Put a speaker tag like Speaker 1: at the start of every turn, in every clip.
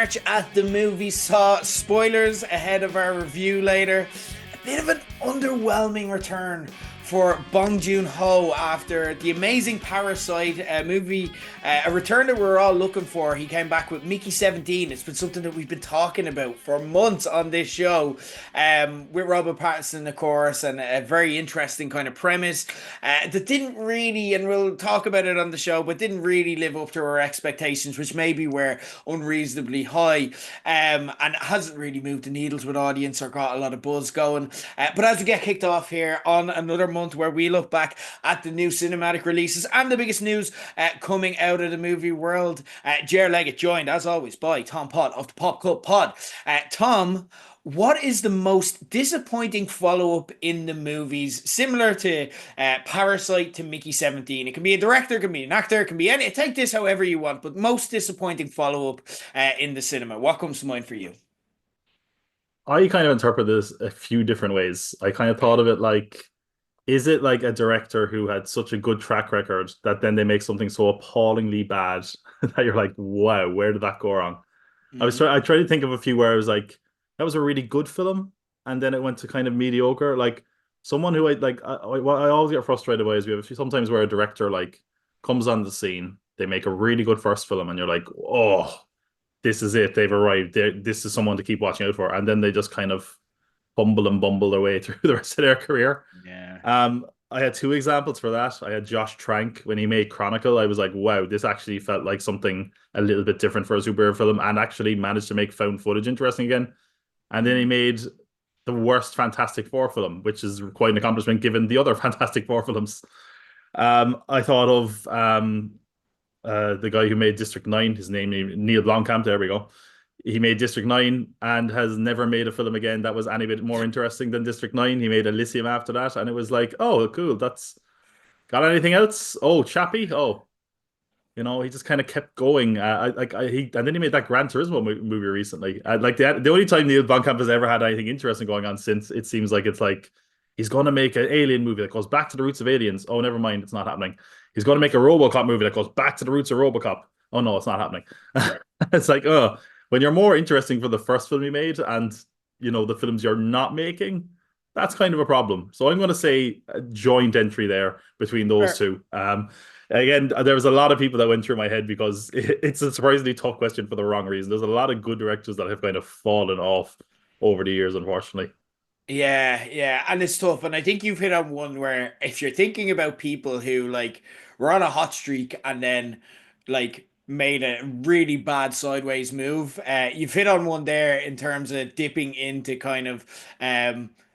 Speaker 1: March at the movie. Saw spoilers ahead of our review later. A bit of an underwhelming return for Bong Joon Ho after the amazing Parasite movie, a return that we're all looking for. He came back with Mickey 17. It's been something that we've been talking about for months on this show, with Robert Pattinson, of course, and a very interesting kind of premise that didn't really, and we'll talk about it on the show, but didn't really live up to our expectations, which maybe were unreasonably high, and hasn't really moved the needles with audience or got a lot of buzz going. But as we get kicked off here on another month where we look back at the new cinematic releases and the biggest news coming out of the movie world, Ger Leggett joined as always by Tom Pott of the Pop Club Pod. Tom, what is the most disappointing follow-up in the movies, similar to Parasite to Mickey 17? It can be a director, it can be an actor, it can be any. Take this however you want, but most disappointing follow-up in the cinema. What comes to mind for you?
Speaker 2: I kind of interpret this a few different ways. I kind of thought of it like, is it like a director who had such a good track record that then they make something so appallingly bad that you're like, wow, where did that go wrong? I tried to think of a few where I was like, that was a really good film, and then it went to kind of mediocre. Like someone who I like, what I always get frustrated by is we have a few sometimes where a director like comes on the scene, they make a really good first film, and you're like, oh, this is it, they've arrived. This is someone to keep watching out for, and then they just kind of fumble and bumble their way through the rest of their career.
Speaker 1: Yeah.
Speaker 2: I had two examples for that. I had Josh Trank when he made Chronicle. I was like, wow, this actually felt like something a little bit different for a superhero film, and actually managed to make found footage interesting again. And then he made the worst Fantastic Four film, which is quite an accomplishment given the other Fantastic Four films. I thought of the guy who made District 9, his name Neil Blomkamp, there we go. He made District 9 and has never made a film again that was any bit more interesting than District 9. He made Elysium after that, and it was like, oh, cool, that's got anything else? Oh, Chappie? Oh, he just kind of kept going. And then he made that Gran Turismo movie recently. Like the only time Neil Blomkamp has ever had anything interesting going on since, it seems like it's like he's going to make an alien movie that goes back to the roots of aliens. Oh, never mind, it's not happening. He's going to make a RoboCop movie that goes back to the roots of RoboCop. Oh no, it's not happening. It's like, oh, when you're more interesting for the first film you made and the films you're not making, that's kind of a problem. So I'm going to say a joint entry there between those two. Again, there was a lot of people that went through my head because it's a surprisingly tough question for the wrong reason. There's a lot of good directors that have kind of fallen off over the years, unfortunately.
Speaker 1: Yeah, and it's tough. And I think you've hit on one where if you're thinking about people who like were on a hot streak and then like made a really bad sideways move, you've hit on one there in terms of dipping into kind of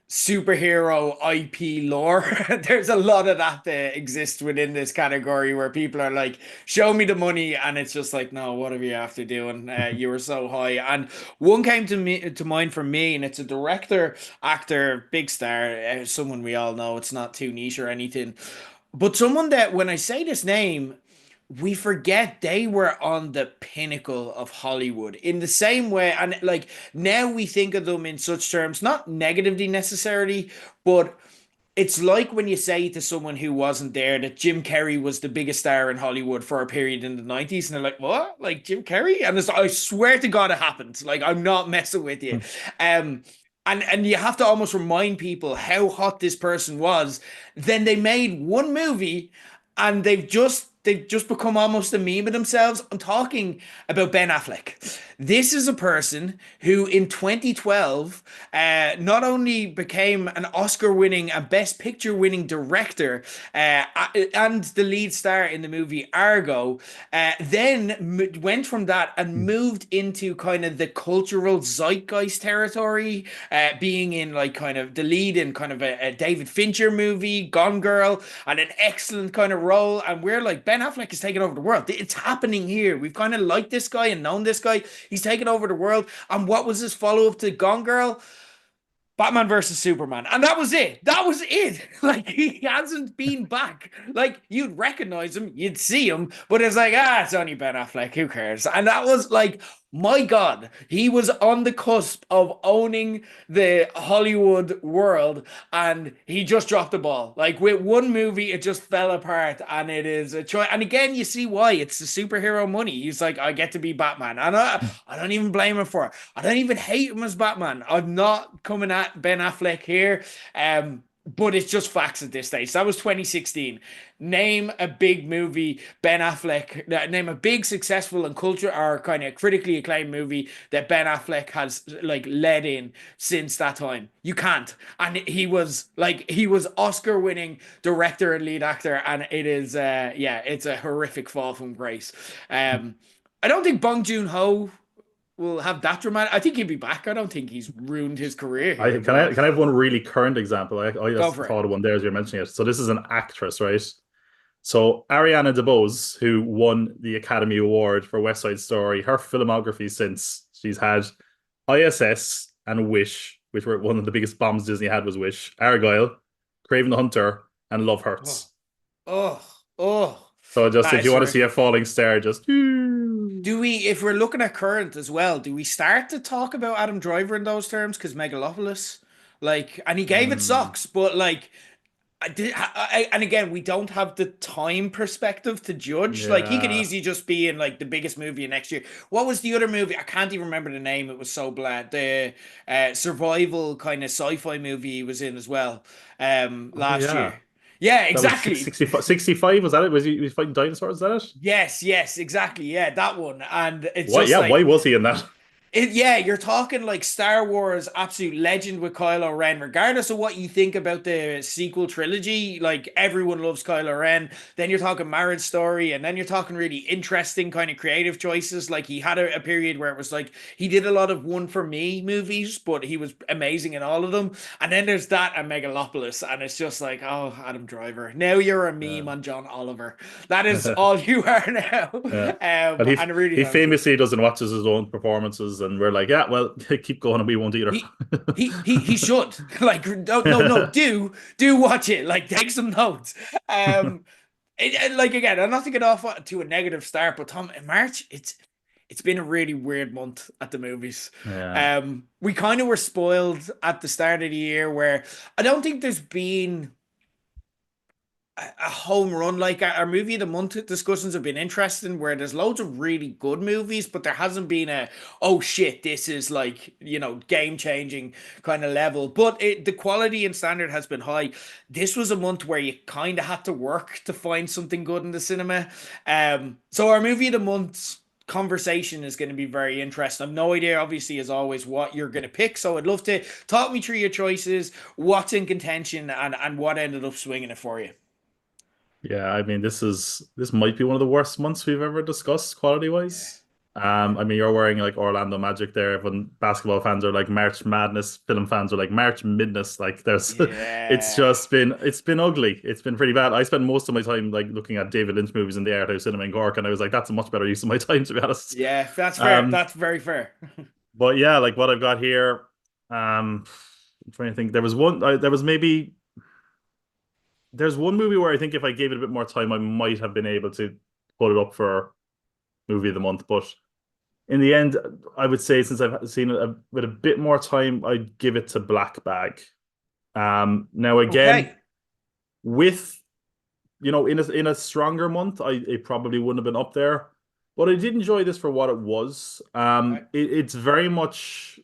Speaker 1: superhero IP lore. There's a lot of that that exists within this category where people are like, show me the money, and it's just like, no, what are you after doing? You were so high. And one came to mind for me, and it's a director, actor, big star, someone we all know. It's not too niche or anything, but someone that when I say this name, we forget they were on the pinnacle of Hollywood in the same way. And like now we think of them in such terms, not negatively necessarily, but it's like when you say to someone who wasn't there that Jim Carrey was the biggest star in Hollywood for a period in the 90s. And they're like, what? Like Jim Carrey? And I swear to God it happened. Like, I'm not messing with you. And you have to almost remind people how hot this person was. Then they made one movie and they've just become almost a meme of themselves. I'm talking about Ben Affleck. This is a person who in 2012 not only became an Oscar-winning and Best Picture-winning director and the lead star in the movie Argo, then went from that and moved into kind of the cultural zeitgeist territory, being in like kind of the lead in kind of a David Fincher movie, Gone Girl, and an excellent kind of role. And we're like, Ben Affleck is taking over the world. It's happening here. We've kind of liked this guy and known this guy. He's taken over the world. And what was his follow-up to Gone Girl? Batman versus Superman. And that was it. That was it. Like, he hasn't been back. Like, you'd recognize him, you'd see him, but it's like, it's only Ben Affleck. Who cares? And that was like My God, he was on the cusp of owning the Hollywood world and he just dropped the ball. Like with one movie, it just fell apart and it is a choice. And again, you see why. It's the superhero money. He's like, I get to be Batman. And I don't even blame him for it. I don't even hate him as Batman. I'm not coming at Ben Affleck here. But it's just facts at this stage. That was 2016. Name a big movie, Ben Affleck. Name a big, successful, and culture or kind of critically acclaimed movie that Ben Affleck has like led in since that time. You can't. And he was Oscar winning director and lead actor, and it is yeah, it's a horrific fall from grace. I don't think Bong Joon Ho will have that dramatic. I think he'll be back. I don't think he's ruined his career
Speaker 2: I
Speaker 1: here, but
Speaker 2: can I have one really current example? I
Speaker 1: go
Speaker 2: just
Speaker 1: for it.
Speaker 2: thought of one there as you're mentioning it. So this is an actress, right? So Ariana DeBose, who won the Academy Award for West Side Story, her filmography since she's had ISS and Wish, which were one of the biggest bombs Disney had was Wish, Argyle, Craven the Hunter, and Love
Speaker 1: Oh,
Speaker 2: Hurts.
Speaker 1: oh, oh.
Speaker 2: So just
Speaker 1: That
Speaker 2: if
Speaker 1: is
Speaker 2: you want to see a
Speaker 1: horrific.
Speaker 2: falling star, just
Speaker 1: Do we, if we're looking at current as well, do we start to talk about Adam Driver in those terms? Because Megalopolis, like, and he gave it
Speaker 2: mm,
Speaker 1: socks, but like, and again, we don't have the time perspective to judge. Like, he could
Speaker 2: yeah.
Speaker 1: easily just be in like the biggest movie of next year. What was the other movie? I can't even remember the name. It was so bad. The survival kind of sci-fi movie he was in as well.
Speaker 2: Oh
Speaker 1: Last
Speaker 2: yeah.
Speaker 1: year. Yeah,
Speaker 2: That was
Speaker 1: exactly.
Speaker 2: 65, was that it? Was he fighting dinosaurs, is that it?
Speaker 1: Yes, yes, exactly. Yeah, that one. And it's
Speaker 2: What?
Speaker 1: just
Speaker 2: Yeah, why
Speaker 1: like
Speaker 2: was he in that?
Speaker 1: yeah, you're talking like Star Wars absolute legend with Kylo Ren. Regardless of what you think about the sequel trilogy, like everyone loves Kylo Ren. Then you're talking Marriage Story, and then you're talking really interesting kind of creative choices. Like he had a period where it was like he did a lot of one for me movies, but he was amazing in all of them. And then there's that and Megalopolis, and it's just like, oh, Adam Driver. Now you're a
Speaker 2: Yeah.
Speaker 1: meme on John Oliver. That is all you are now.
Speaker 2: Yeah. But
Speaker 1: And it really
Speaker 2: he
Speaker 1: tells you.
Speaker 2: famously doesn't watch his own performances, and we're like, yeah, well, keep going, and we won't either.
Speaker 1: He should like no do watch it like take some notes. Like again, I'm not to get off to a negative start, but Tom, in March it's been a really weird month at the movies.
Speaker 2: Yeah.
Speaker 1: We kind of were spoiled at the start of the year where I don't think there's been a home run. Like our movie of the month discussions have been interesting where there's loads of really good movies, but there hasn't been a oh shit, this is like, game changing kind of level. But the quality and standard has been high. This was a month where you kind of had to work to find something good in the cinema. So our movie of the month conversation is going to be very interesting. I've no idea, obviously, as always, what you're going to pick. So I'd love to talk me through your choices, what's in contention, and what ended up swinging it for you.
Speaker 2: Yeah, I mean, this might be one of the worst months we've ever discussed quality
Speaker 1: Yeah.
Speaker 2: wise. I mean, you're wearing like Orlando Magic there. When basketball fans are like March Madness, film fans are like March Midness. Like there's,
Speaker 1: Yeah.
Speaker 2: it's been ugly. It's been pretty bad. I spent most of my time like looking at David Lynch movies in the Art House Cinema in Cork, and I was like, that's a much better use of my time to be honest.
Speaker 1: Yeah, that's fair.
Speaker 2: Um,
Speaker 1: That's very fair.
Speaker 2: but yeah, like what I've got here, I'm trying to think. There was maybe there's one movie where I think if I gave it a bit more time, I might have been able to put it up for movie of the month. But in the end, I would say since I've seen it with a bit more time, I'd give it to Black Bag. Now again,
Speaker 1: Okay.
Speaker 2: with in a stronger month, it probably wouldn't have been up there. But I did enjoy this for what it was.
Speaker 1: Okay.
Speaker 2: It's very much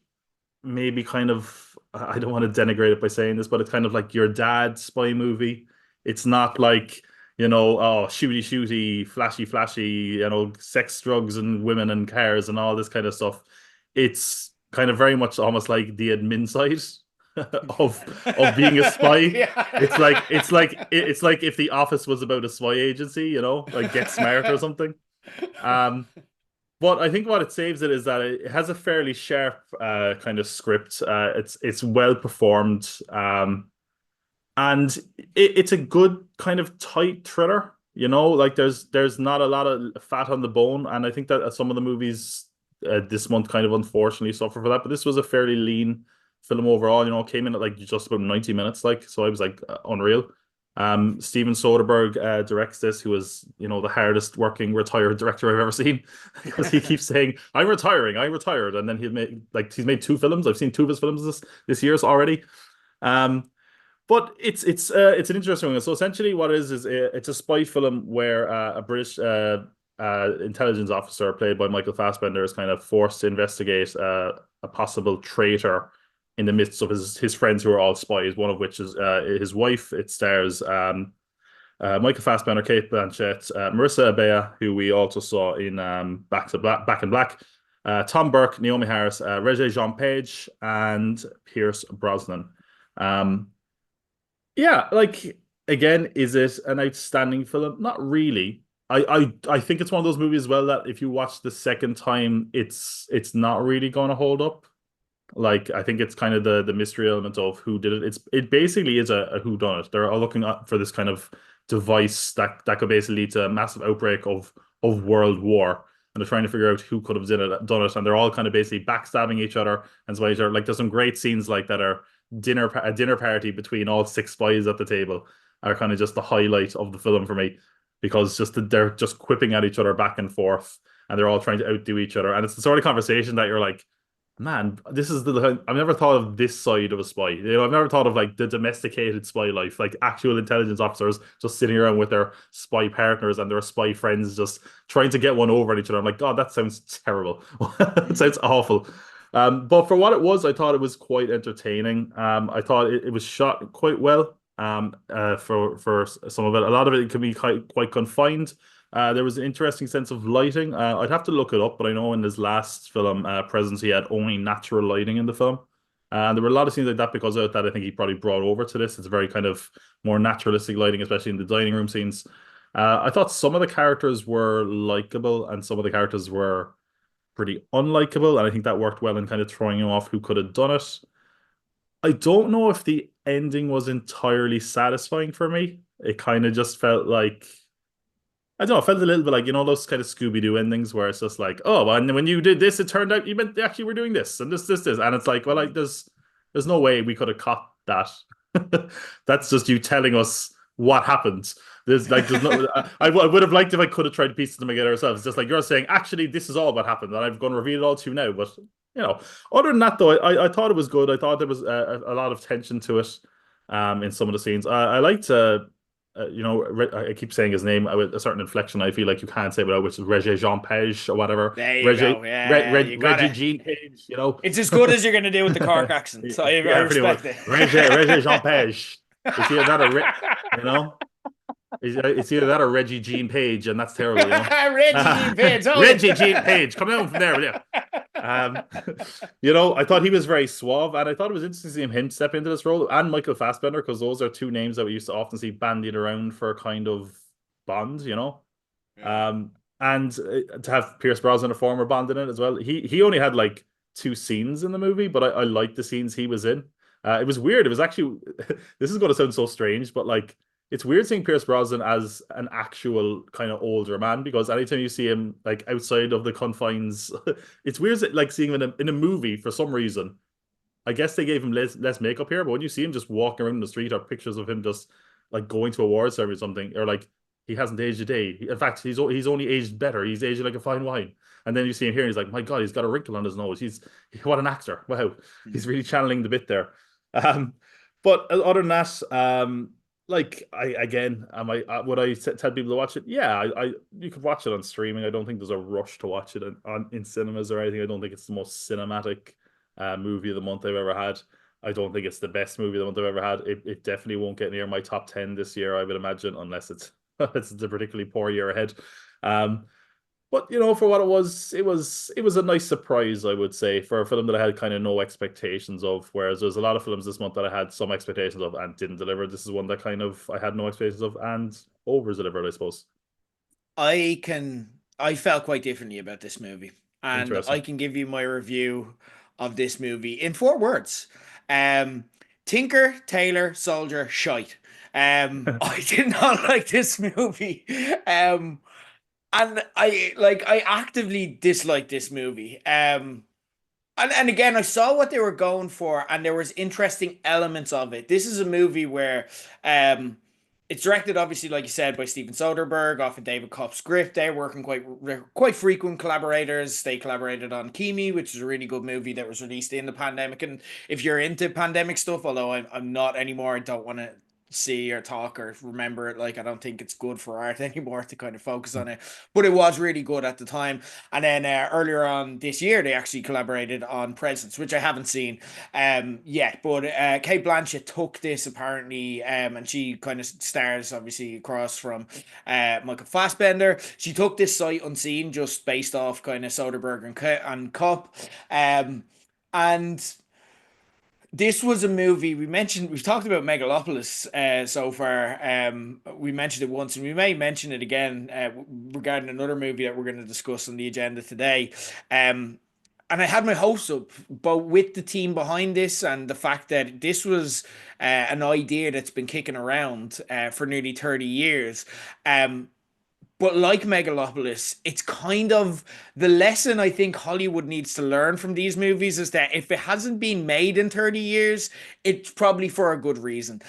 Speaker 2: maybe kind of I don't want to denigrate it by saying this, but it's kind of like your dad's spy movie. It's not like, oh, shooty shooty, flashy flashy, sex, drugs, and women and cars and all this kind of stuff. It's kind of very much almost like the admin side of being a spy. It's like if the office was about a spy agency, like Get Smart or something. Um, but I think what it saves it is that it has a fairly sharp kind of script. It's well performed, and it's a good kind of tight thriller. Like there's not a lot of fat on the bone, and I think that some of the movies this month kind of unfortunately suffer for that. But this was a fairly lean film overall. Came in at like just about 90 minutes, like so I was like unreal. Steven Soderbergh directs this, who is, the hardest working retired director I've ever seen, because he keeps saying, "I'm retiring, I retired," and then he's made two films. I've seen two of his films this year's already. Um, but it's an interesting one. So essentially, what it is it's a spy film where a British intelligence officer played by Michael Fassbender is kind of forced to investigate a possible traitor in the midst of his friends who are all spies. One of which is his wife. It stars Michael Fassbender, Kate Blanchett, Marissa Abea, who we also saw in Back in Black, Tom Burke, Naomi Harris, Regé-Jean Page, and Pierce Brosnan. Um, yeah, like, again, is it an outstanding film? Not really. I think it's one of those movies as well that if you watch the second time, it's not really going to hold up. Like, I think it's kind of the mystery element of who did it. It basically is a who done it. They're all looking up for this kind of device that could basically lead to a massive outbreak of world war, and they're trying to figure out who could have done it. And they're all kind of basically backstabbing each other and so each other. Like, there's some great scenes like that are a dinner party between all six spies at the table are kind of just the highlight of the film for me, because they're just quipping at each other back and forth, and they're all trying to outdo each other, and it's the sort of conversation that you're like, man, this is I've never thought of this side of a spy. I've never thought of like the domesticated spy life, like actual intelligence officers just sitting around with their spy partners and their spy friends, just trying to get one over on each other. I'm like, God, that sounds terrible. It sounds awful. But for what it was, I thought it was quite entertaining. I thought it was shot quite well. For some of it, a lot of it can be quite confined. There was an interesting sense of lighting. I'd have to look it up, but I know in his last film, Presence, he had only natural lighting in the film. And there were a lot of scenes like that because of that. I think he probably brought over to this. It's very kind of more naturalistic lighting, especially in the dining room scenes. I thought some of the characters were likable and some of the characters were pretty unlikable, and I think that worked well in kind of throwing you off who could have done it. I don't know if the ending was entirely satisfying for me. It kind of just felt like, I don't know, it felt a little bit like, those kind of Scooby-Doo endings where it's just like, oh, and when you did this, it turned out you meant they actually were doing this and this. And it's like, well, like, there's no way we could have caught that. That's just you telling us what happened. There's no, I would have liked if I could have tried to piece them together ourselves. It's just like you're saying, actually, this is all what happened, and I'm going to reveal it all to you now. But, other than that, though, I thought it was good. I thought there was a lot of tension to it in some of the scenes. I liked I keep saying his name with a certain inflection. I feel like you can't say without, which is Regé-Jean Page or whatever.
Speaker 1: There you go. Yeah, you got
Speaker 2: Reggie
Speaker 1: it.
Speaker 2: Jean Page.
Speaker 1: It's as good as you're going to do with the Cork accent. So I
Speaker 2: Yeah, pretty much.
Speaker 1: respect it.
Speaker 2: Regé-Jean Page. It's either that or you know, it's either that or Reggie Jean Page, and that's terrible.
Speaker 1: Reggie Jean Page. Oh.
Speaker 2: Reggie Jean Page, come down from there, yeah. Um, I thought he was very suave, and I thought it was interesting to see him step into this role, and Michael Fassbender, because those are two names that we used to often see bandied around for kind of Bond.
Speaker 1: Yeah.
Speaker 2: And to have Pierce Brosnan, a former Bond, in it as well. He only had like two scenes in the movie, but I liked the scenes he was in. It was weird. It was actually this is going to sound so strange, but like, it's weird seeing Pierce Brosnan as an actual kind of older man, because anytime you see him like outside of the confines, it's weird like seeing him in a movie for some reason. I guess they gave him less makeup here, but when you see him just walking around the street or pictures of him just like going to awards ceremony or something, or like, he hasn't aged a day. In fact, he's only aged better. He's aged like a fine wine. And then you see him here, and he's like, my God, he's got a wrinkle on his nose. What an actor! Wow, he's really channeling the bit there. Um, but other than that, like, would I tell people to watch it? Yeah, you could watch it on streaming. I don't think there's a rush to watch it in cinemas or anything. I don't think it's the most cinematic movie of the month I've ever had. I don't think it's the best movie of the month I've ever had. It definitely won't get near my top 10 this year, I would imagine, unless it's it's a particularly poor year ahead. Um, but for what it was a nice surprise, I would say, for a film that I had kind of no expectations of. Whereas there's a lot of films this month that I had some expectations of and didn't deliver. This is one that kind of I had no expectations of and over delivered, I suppose.
Speaker 1: I felt quite differently about this movie, and I
Speaker 2: Interesting.
Speaker 1: can give you my review of this movie in 4 words. Um, Tinker, Tailor, Soldier, Shite. I did not like this movie. And I actively dislike this movie. And again, I saw what they were going for, and there was interesting elements of it. This is a movie where It's directed, obviously, like you said, by Steven Soderbergh off of David Kopp's script. They're working quite frequent collaborators. They collaborated on Kimi, which is a really good movie that was released in the pandemic. And if you're into pandemic stuff, although I'm not anymore, I don't want to see or talk or remember it. Like, I don't think it's good for art anymore to kind of focus on it. But it was really good at the time. And then earlier on this year, they actually collaborated on Presence, which I haven't seen yet. But Kate Blanchett took this apparently, and she kind of stars obviously across from Michael Fassbender. She took this sight unseen, just based off kind of Soderbergh and Cup. And this was a movie we've talked about Megalopolis so far. We mentioned it once and we may mention it again regarding another movie that we're going to discuss on the agenda today. And I had my hopes up, but with the team behind this and the fact that this was an idea that's been kicking around for nearly 30 years. Um, but like Megalopolis, it's kind of the lesson I think Hollywood needs to learn from these movies is that if it hasn't been made in 30 years, it's probably for a good reason.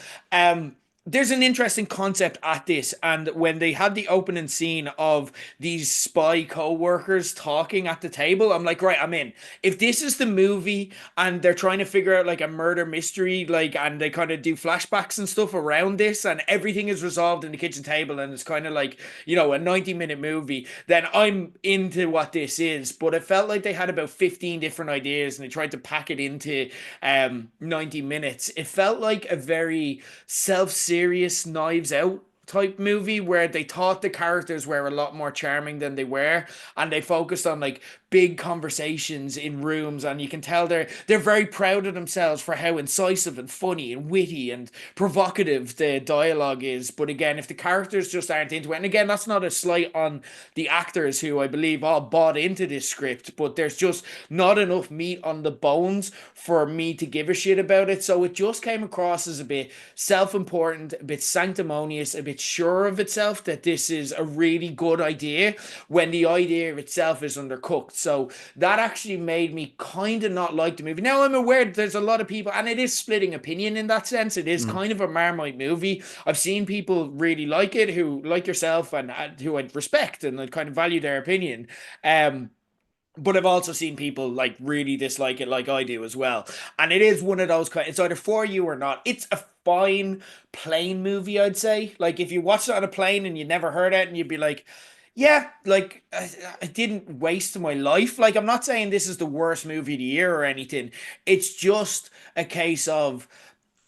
Speaker 1: There's an interesting concept at this, and when they had the opening scene of these spy co-workers talking at the table, I'm like, right, I'm in. If this is the movie and they're trying to figure out like a murder mystery, like, and they kind of do flashbacks and stuff around this, and everything is resolved in the kitchen table, and it's kind of like, a 90-minute movie, then I'm into what this is. But it felt like they had about 15 different ideas and they tried to pack it into 90 minutes. It felt like a very self-serious Knives Out type movie where they thought the characters were a lot more charming than they were, and they focused on like big conversations in rooms, and you can tell they're very proud of themselves for how incisive and funny and witty and provocative the dialogue is. But again, if the characters just aren't into it, and again, that's not a slight on the actors who I believe all bought into this script, but there's just not enough meat on the bones for me to give a shit about it. So it just came across as a bit self-important, a bit sanctimonious, a bit sure of itself that this is a really good idea when the idea itself is undercooked. So that actually made me kind of not like the movie. Now I'm aware that there's a lot of people, and it is splitting opinion in that sense. It is
Speaker 2: Mm.
Speaker 1: kind of a Marmite movie. I've seen people really like it, who like yourself and who I respect and I kind of value their opinion. But I've also seen people like really dislike it, like I do as well. And it is one of those kind. It's either for you or not. It's a fine plane movie, I'd say. Like if you watched it on a plane and you never heard it, and you'd be like, yeah, like I didn't waste my life. Like I'm not saying this is the worst movie of the year or anything. It's just a case of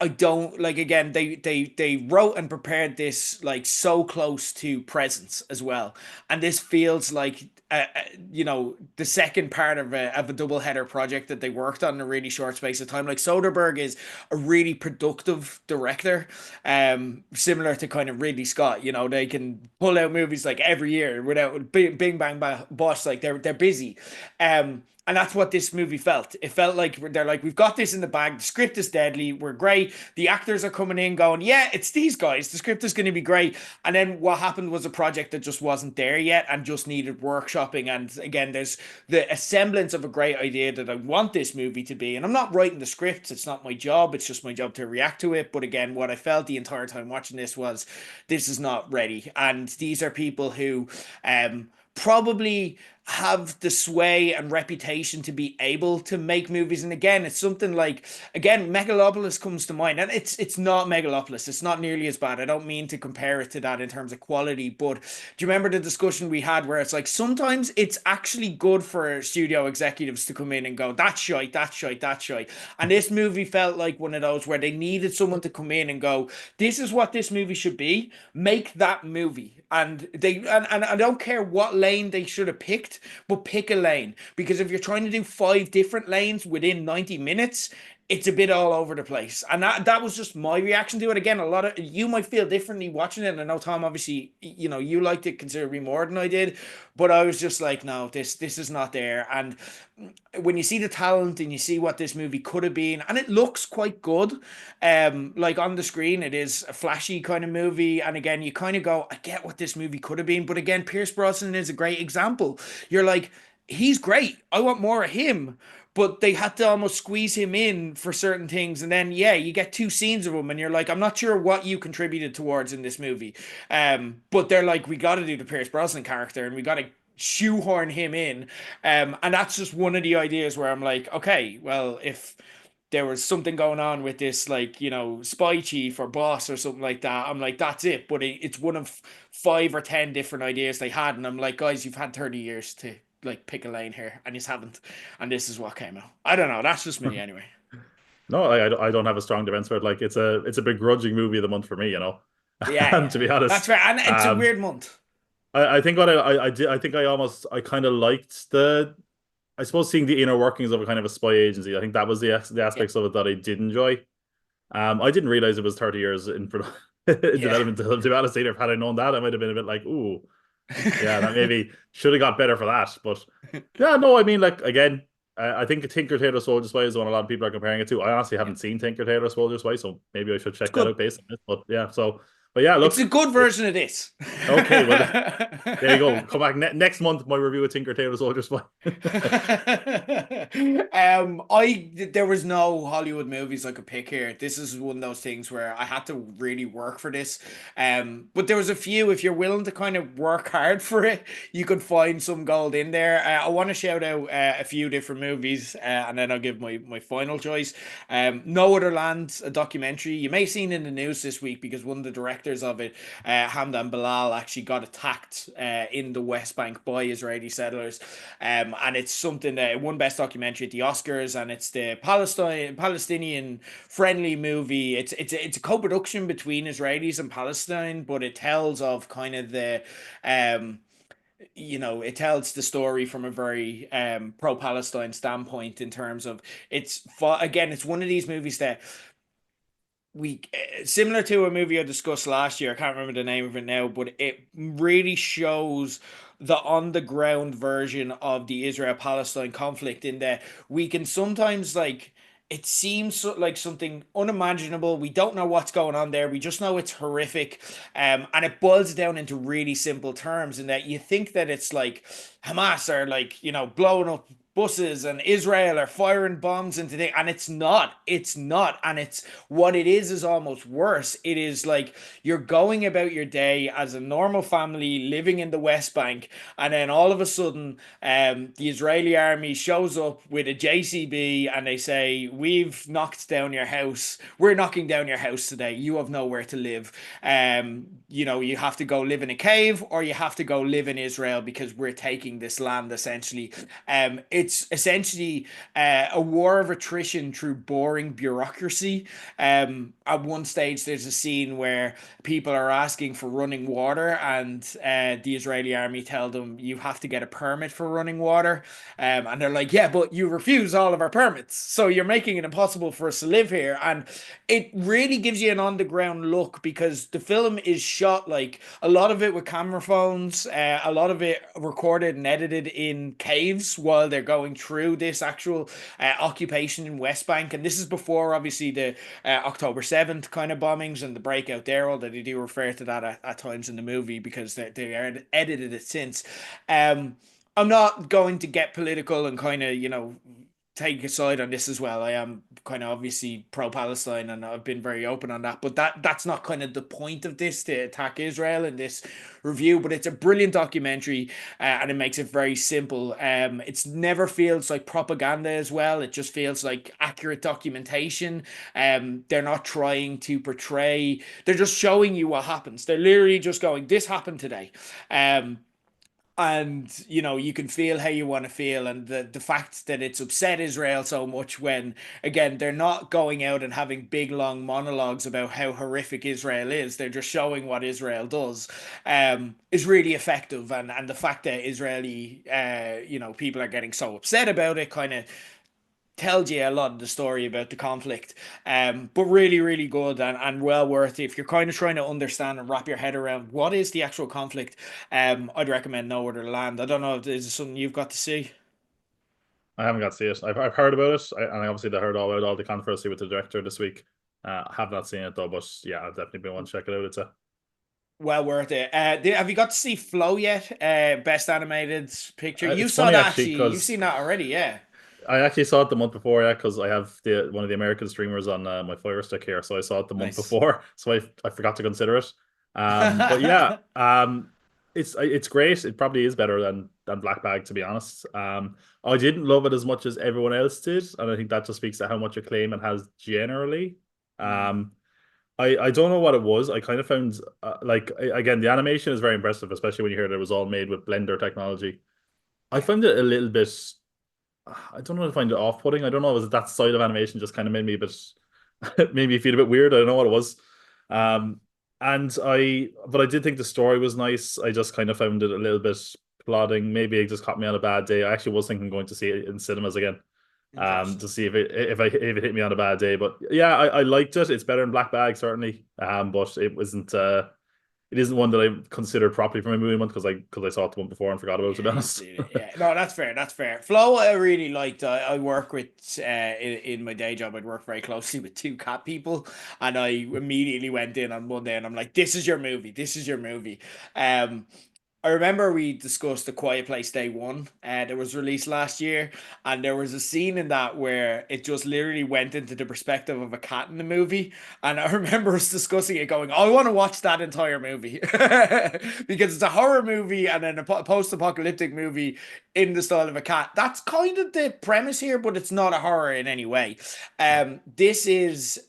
Speaker 1: I don't like again they wrote and prepared this like so close to Presence as well, and this feels like the second part of a double header project that they worked on in a really short space of time. Like Soderbergh is a really productive director, similar to kind of Ridley Scott. They can pull out movies like every year without bing bang bosh. Like they're busy, and that's what this movie felt. It felt like they're like, we've got this in the bag. The script is deadly. We're great. The actors are coming in going, yeah, it's these guys. The script is going to be great. And then what happened was a project that just wasn't there yet and just needed workshopping. And again, there's a semblance of a great idea that I want this movie to be. And I'm not writing the scripts. It's not my job. It's just my job to react to it. But again, what I felt the entire time watching this was this is not ready. And these are people who probably have the sway and reputation to be able to make movies. And again, it's something like, again, Megalopolis comes to mind, and it's not Megalopolis. It's not nearly as bad. I don't mean to compare it to that in terms of quality, but do you remember the discussion we had where it's like sometimes it's actually good for studio executives to come in and go, that's shite, that's shite, that's shite. And this movie felt like one of those where they needed someone to come in and go, this is what this movie should be. Make that movie. And I don't care what lane they should have picked, but pick a lane. Because if you're trying to do 5 different lanes within 90 minutes, it's a bit all over the place. And that was just my reaction to it. Again, a lot of you might feel differently watching it. And I know, Tom, obviously, you liked it considerably more than I did. But I was just like, no, this is not there. And when you see the talent and you see what this movie could have been, and it looks quite good. Like on the screen, it is a flashy kind of movie. And again, you kind of go, I get what this movie could have been. But again, Pierce Brosnan is a great example. You're like, he's great. I want more of him. but they had to almost squeeze him in for certain things. And then, yeah, you get 2 scenes of him, and you're like, I'm not sure what you contributed towards in this movie. But they're like, we got to do the Pierce Brosnan character, and we got to shoehorn him in. And that's just one of the ideas where I'm like, okay, well, if there was something going on with this, like, spy chief or boss or something like that, I'm like, that's it. But it's one of 5 or 10 different ideas they had, and I'm like, guys, you've had 30 years to like pick a lane here, and you haven't, and this is what came out. I don't know. That's just me anyway.
Speaker 2: No, I don't have a strong defense for it. Like it's a begrudging movie of the month for me, you know.
Speaker 1: Yeah,
Speaker 2: To
Speaker 1: yeah,
Speaker 2: be
Speaker 1: that's
Speaker 2: honest,
Speaker 1: fair, and it's a
Speaker 2: um,
Speaker 1: weird month.
Speaker 2: I think what I did, I think I kind of liked I suppose seeing the inner workings of a kind of a spy agency. I think that was the
Speaker 1: Yeah,
Speaker 2: aspects of it that I did enjoy. I didn't realize it was 30 years in, in
Speaker 1: yeah.
Speaker 2: development. To be honest, either had I known that, I might have been a bit like, ooh, yeah, that maybe should have got better for that. But yeah, no, I mean, like again, I think Tinker Tailor Soldier Spy is the one a lot of people are comparing it to. I honestly
Speaker 1: Yeah.
Speaker 2: haven't seen Tinker Tailor Soldier Spy, so maybe I should
Speaker 1: It's
Speaker 2: check that
Speaker 1: good.
Speaker 2: out based on this. But yeah, but yeah,
Speaker 1: It's a
Speaker 2: look,
Speaker 1: good version of this.
Speaker 2: okay, well, there you go. Come back next month. My review of Tinker Tailor Soldier Spy.
Speaker 1: I there was no Hollywood movies I could pick here. This is one of those things where I had to really work for this. But there was a few. If you're willing to kind of work hard for it, you could find some gold in there. I want to shout out a few different movies, and then I'll give my final choice. No Other Land, a documentary. You may have seen in the news this week because one of the directors of it, Hamdan Bilal, actually got attacked in the West Bank by Israeli settlers. And it's something that it won Best Documentary at the Oscars, and it's the Palestinian friendly movie. It's a co-production between Israelis and Palestine, but it tells of kind of the it tells the story from a very pro-Palestine standpoint in terms of again, it's one of these movies that we similar to a movie I discussed last year. I can't remember the name of it now, but it really shows the on the ground version of the Israel Palestine conflict in that we can sometimes like it seems like something unimaginable. We don't know what's going on there. We just know it's horrific. And it boils down into really simple terms in that you think that it's like Hamas are like, blowing up buses and Israel are firing bombs into the, and it's not, and it's what it is almost worse. It is like you're going about your day as a normal family living in the West Bank, and then all of a sudden the Israeli army shows up with a JCB and they say, we've knocked down your house, we're knocking down your house today, you have nowhere to live. You have to go live in a cave or you have to go live in Israel because we're taking this land essentially. It's essentially a war of attrition through boring bureaucracy. At one stage, there's a scene where people are asking for running water, and the Israeli army tell them you have to get a permit for running water. And they're like, yeah, but you refuse all of our permits, so you're making it impossible for us to live here. And it really gives you an on the ground look because the film is shot like a lot of it with camera phones, a lot of it recorded and edited in caves while they're going through this actual occupation in West Bank. And this is before, obviously, the October 7th kind of bombings and the breakout there, although they do refer to that at times in the movie because they edited it since. I'm not going to get political and kind of, take a side on this as well. I am kind of obviously pro-Palestine and I've been very open on that, but that's not kind of the point of this to attack Israel in this review. But it's a brilliant documentary, and it makes it very simple. It's never feels like propaganda as well. It just feels like accurate documentation. They're not trying to portray. They're just showing you what happens. They're literally just going, "This happened today." And you can feel how you want to feel, and the fact that it's upset Israel so much when again they're not going out and having big long monologues about how horrific Israel is, they're just showing what Israel does, is really effective. And the fact that Israeli people are getting so upset about it kind of tells you a lot of the story about the conflict. But really, really good, and well worth it. If you're kind of trying to understand and wrap your head around what is the actual conflict, I'd recommend No Other Land. I don't know if this is something you've got to see.
Speaker 2: I haven't got to see it. I've heard about it, and I obviously heard all about all the controversy with the director this week. I have not seen it though, but yeah, I'll definitely be one to check it out.
Speaker 1: Well worth it. Have you got to see Flow yet? Best animated picture. You
Speaker 2: It's
Speaker 1: saw
Speaker 2: funny
Speaker 1: that
Speaker 2: actually
Speaker 1: actually. You've
Speaker 2: because
Speaker 1: seen that already, yeah.
Speaker 2: I actually saw it the month before, yeah, because I have the one of the American streamers on my Fire Stick here, so I saw it the month
Speaker 1: Nice.
Speaker 2: before, so I forgot to consider it. But yeah, it's great. It probably is better than Black Bag, to be honest. I didn't love it as much as everyone else did, and I think that just speaks to how much acclaim it has generally.
Speaker 1: Mm,
Speaker 2: Um, I don't know what it was. I kind of found again, the animation is very impressive, especially when you hear that it was all made with Blender technology. I
Speaker 1: yeah.
Speaker 2: found it a little bit. I don't know if I find it off-putting. I don't know. Was it that side of animation just kind of made me a bit, made me feel a bit weird. I don't know what it was.
Speaker 1: Mm,
Speaker 2: Um, but I did think the story was nice. I just kind of found it a little bit plodding. Maybe it just caught me on a bad day. I actually was thinking going to see it in cinemas again,
Speaker 1: interesting.
Speaker 2: to see if it hit me on a bad day. But yeah, I liked it. It's better than Black Bag certainly. But it wasn't. It isn't one that I considered properly for my movie month because I saw it the one before and forgot about it, to
Speaker 1: Yeah,
Speaker 2: be
Speaker 1: you've
Speaker 2: honest.
Speaker 1: seen it. Yeah, no, that's fair. That's fair. Flow, I really liked. I work with in my day job. I'd work very closely with two cat people, and I immediately went in on Monday, and I'm like, "This is your movie. This is your movie." Um, I remember we discussed The Quiet Place Day One, that was released last year, and there was a scene in that where it just literally went into the perspective of a cat in the movie, and I remember us discussing it, going, "I want to watch that entire movie," because it's a horror movie and then a post-apocalyptic movie in the style of a cat. That's kind of the premise here, but it's not a horror in any way. This is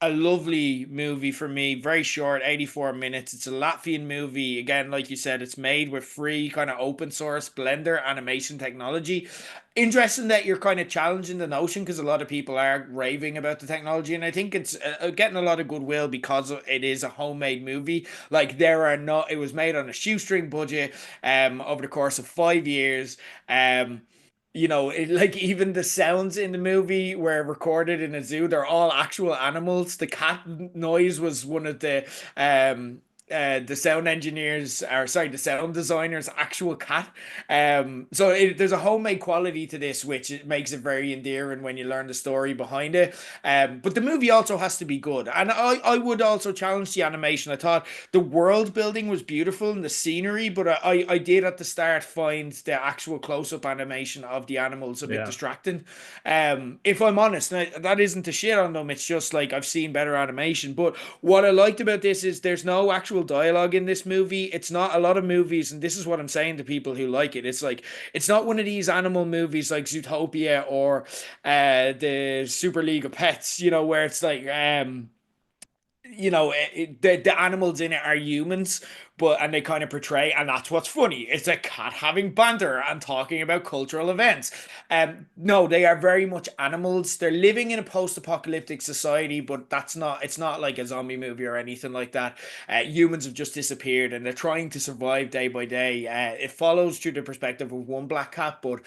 Speaker 1: a lovely movie for me. Very short, 84 minutes. It's a Latvian movie. Again, like you said, it's made with free kind of open source Blender animation technology. Interesting that you're kind of challenging the notion because a lot of people are raving about the technology, and I think it's getting a lot of goodwill because it is a homemade movie. Like there are no, it was made on a shoestring budget, over the course of 5 years. Um, like even the sounds in the movie were recorded in a zoo. They're all actual animals. The cat noise was one of the sound engineers, or sorry, the sound designer's actual cat. So there's a homemade quality to this, which it makes it very endearing when you learn the story behind it. But the movie also has to be good, and I would also challenge the animation. I thought the world building was beautiful and the scenery, but I did at the start find the actual close up animation of the animals a bit
Speaker 2: Yeah.
Speaker 1: distracting. If I'm honest, now, that isn't to shit on them. It's just like I've seen better animation. But what I liked about this is there's no actual dialogue in this movie. It's not a lot of movies, and this is what I'm saying to people who like it. It's like it's not one of these animal movies like Zootopia or the Super League of Pets, where it's like the animals in it are humans, but and they kind of portray, and that's what's funny. It's a cat having banter and talking about cultural events. No, they are very much animals. They're living in a post-apocalyptic society, but it's not like a zombie movie or anything like that. Humans have just disappeared and they're trying to survive day by day. It follows through the perspective of one black cat, but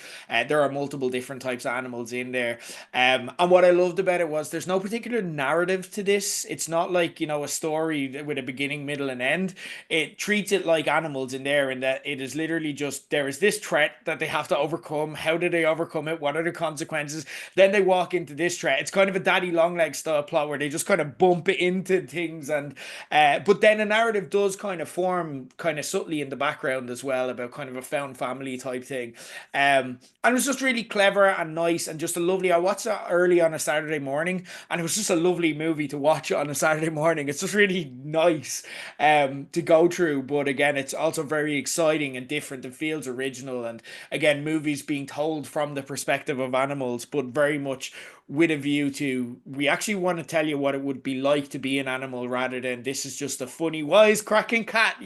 Speaker 1: there are multiple different types of animals in there. And what I loved about it was there's no particular narrative to this. It's not like, a story with a beginning, middle, and end. It treats it like animals in there, in that it is literally just there is this threat that they have to overcome. How do they overcome it? What are the consequences? Then they walk into this threat. It's kind of a Daddy Longlegs style plot where they just kind of bump into things, and but then a narrative does kind of form kind of subtly in the background as well about kind of a found family type thing. And it was just really clever and nice and just a lovely. I watched it early on a Saturday morning, and it was just a lovely movie to watch on a Saturday morning. It's just really nice to go through, but again, it's also very exciting and different and feels original. And again, movies being told from the perspective of animals, but very much with a view to we actually want to tell you what it would be like to be an animal rather than this is just a funny wisecracking cat,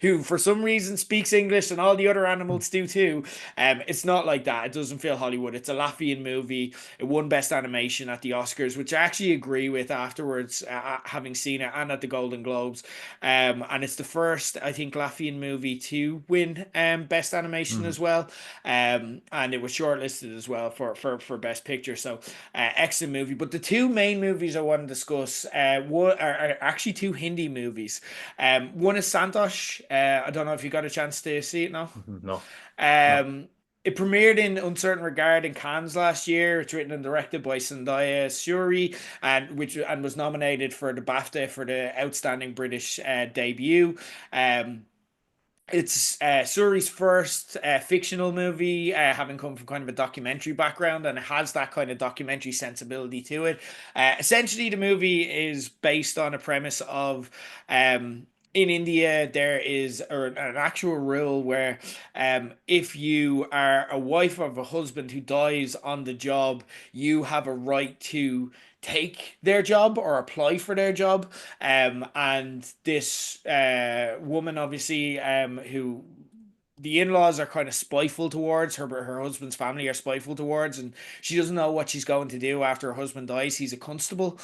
Speaker 1: who for some reason speaks English and all the other animals do too. It's not like that. It doesn't feel Hollywood. It's a Latvian movie. It won Best Animation at the Oscars, which I actually agree with afterwards, having seen it, and at the Golden Globes. And it's the first, I think, Latvian movie to win Best Animation
Speaker 2: Mhm.
Speaker 1: as well. And it was shortlisted as well for Best Picture. So excellent movie. But the two main movies I want to discuss are actually two Hindi movies. One is Santosh. I don't know if you got a chance to see it now.
Speaker 2: No, no.
Speaker 1: Um, it premiered in Uncertain Regard in Cannes last year. It's written and directed by Sandhya Suri, and was nominated for the BAFTA for the Outstanding British debut. Um, It's Suri's first fictional movie, having come from kind of a documentary background, and it has that kind of documentary sensibility to it. Essentially, the movie is based on a premise of in India, there is an actual rule where if you are a wife of a husband who dies on the job, you have a right to take their job or apply for their job. And this woman, obviously, who the in-laws are kind of spiteful towards her husband's family are spiteful towards, and she doesn't know what she's going to do after her husband dies. He's a constable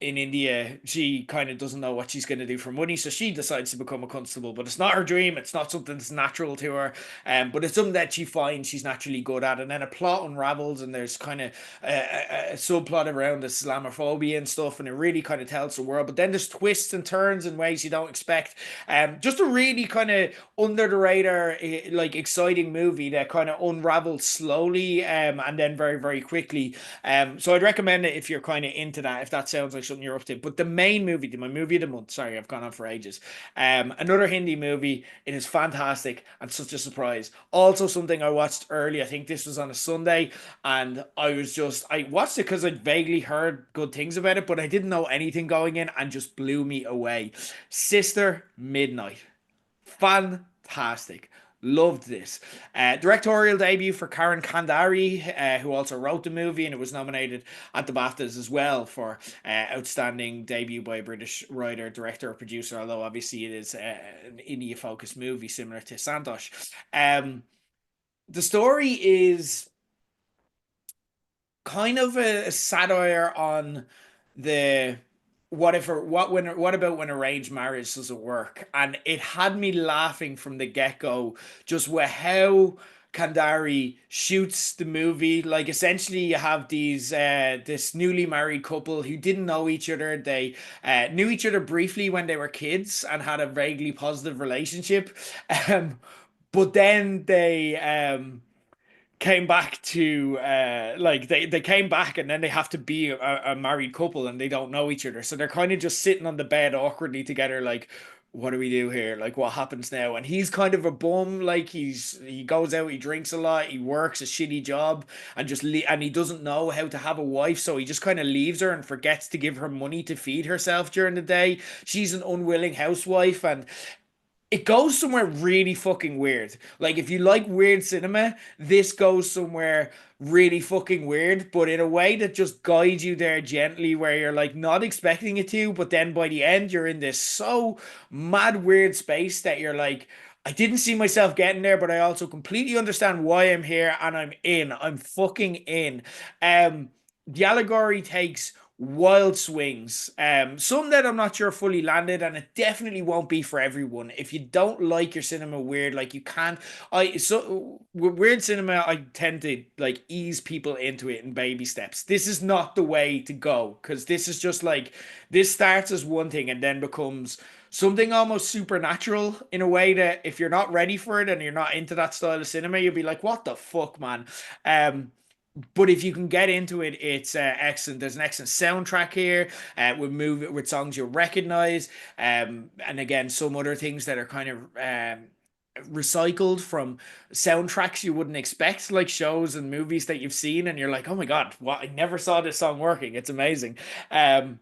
Speaker 1: in India. She kind of doesn't know what she's going to do for money, so she decides to become a constable. But it's not her dream. It's not something that's natural to her. But it's something that she finds she's naturally good at. And then a plot unravels, and there's kind of a subplot around the Islamophobia and stuff, and it really kind of tells the world. But then there's twists and turns in ways you don't expect. Just a really kind of under the radar, like exciting movie that kind of unravels slowly, and then very very quickly. So I'd recommend it if you're kind of into that, if that sounds like something you're up to. But the main movie, my movie of the month, sorry, I've gone on for ages. Another Hindi movie. It is fantastic and such a surprise. Also, something I watched early. I think this was on a Sunday, and I watched it because I'd vaguely heard good things about it, but I didn't know anything going in, and just blew me away. Sister Midnight. Fantastic. Loved this. Directorial debut for Karan Kandari, who also wrote the movie, and it was nominated at the BAFTAs as well for outstanding debut by a British writer, director, or producer, although obviously it is an India focused movie similar to Santosh. The story is kind of a satire on the what about when arranged marriage doesn't work, and it had me laughing from the get-go, just with how Kandari shoots the movie. Like, essentially you have this newly married couple who didn't know each other. They knew each other briefly when they were kids and had a vaguely positive relationship. um but then they came back to like they came back, and then they have to be a married couple, and they don't know each other, so they're kind of just sitting on the bed awkwardly together, like, what do we do here, like what happens now? And he's kind of a bum, like he goes out, he drinks a lot, he works a shitty job, and and he doesn't know how to have a wife, so he just kind of leaves her and forgets to give her money to feed herself during the day. She's an unwilling housewife, and it goes somewhere really fucking weird. Like, if you like weird cinema, this goes somewhere really fucking weird, but in a way that just guides you there gently, where you're like not expecting it to, but then by the end you're in this so mad weird space that you're like, I didn't see myself getting there, but I also completely understand why I'm here, and I'm in. I'm fucking in. The allegory takes wild swings. Some that I'm not sure fully landed, and it definitely won't be for everyone. If you don't like your cinema weird, like you can't. With weird cinema, I tend to like ease people into it in baby steps. This is not the way to go, because this is just like, this starts as one thing and then becomes something almost supernatural, in a way that if you're not ready for it and you're not into that style of cinema, you'll be like, what the fuck, man? But if you can get into it, it's excellent. There's an excellent soundtrack here, with songs you'll recognize, and again some other things that are kind of recycled from soundtracks you wouldn't expect, like shows and movies that you've seen, and you're like, oh my god, what? I never saw this song working. It's amazing. And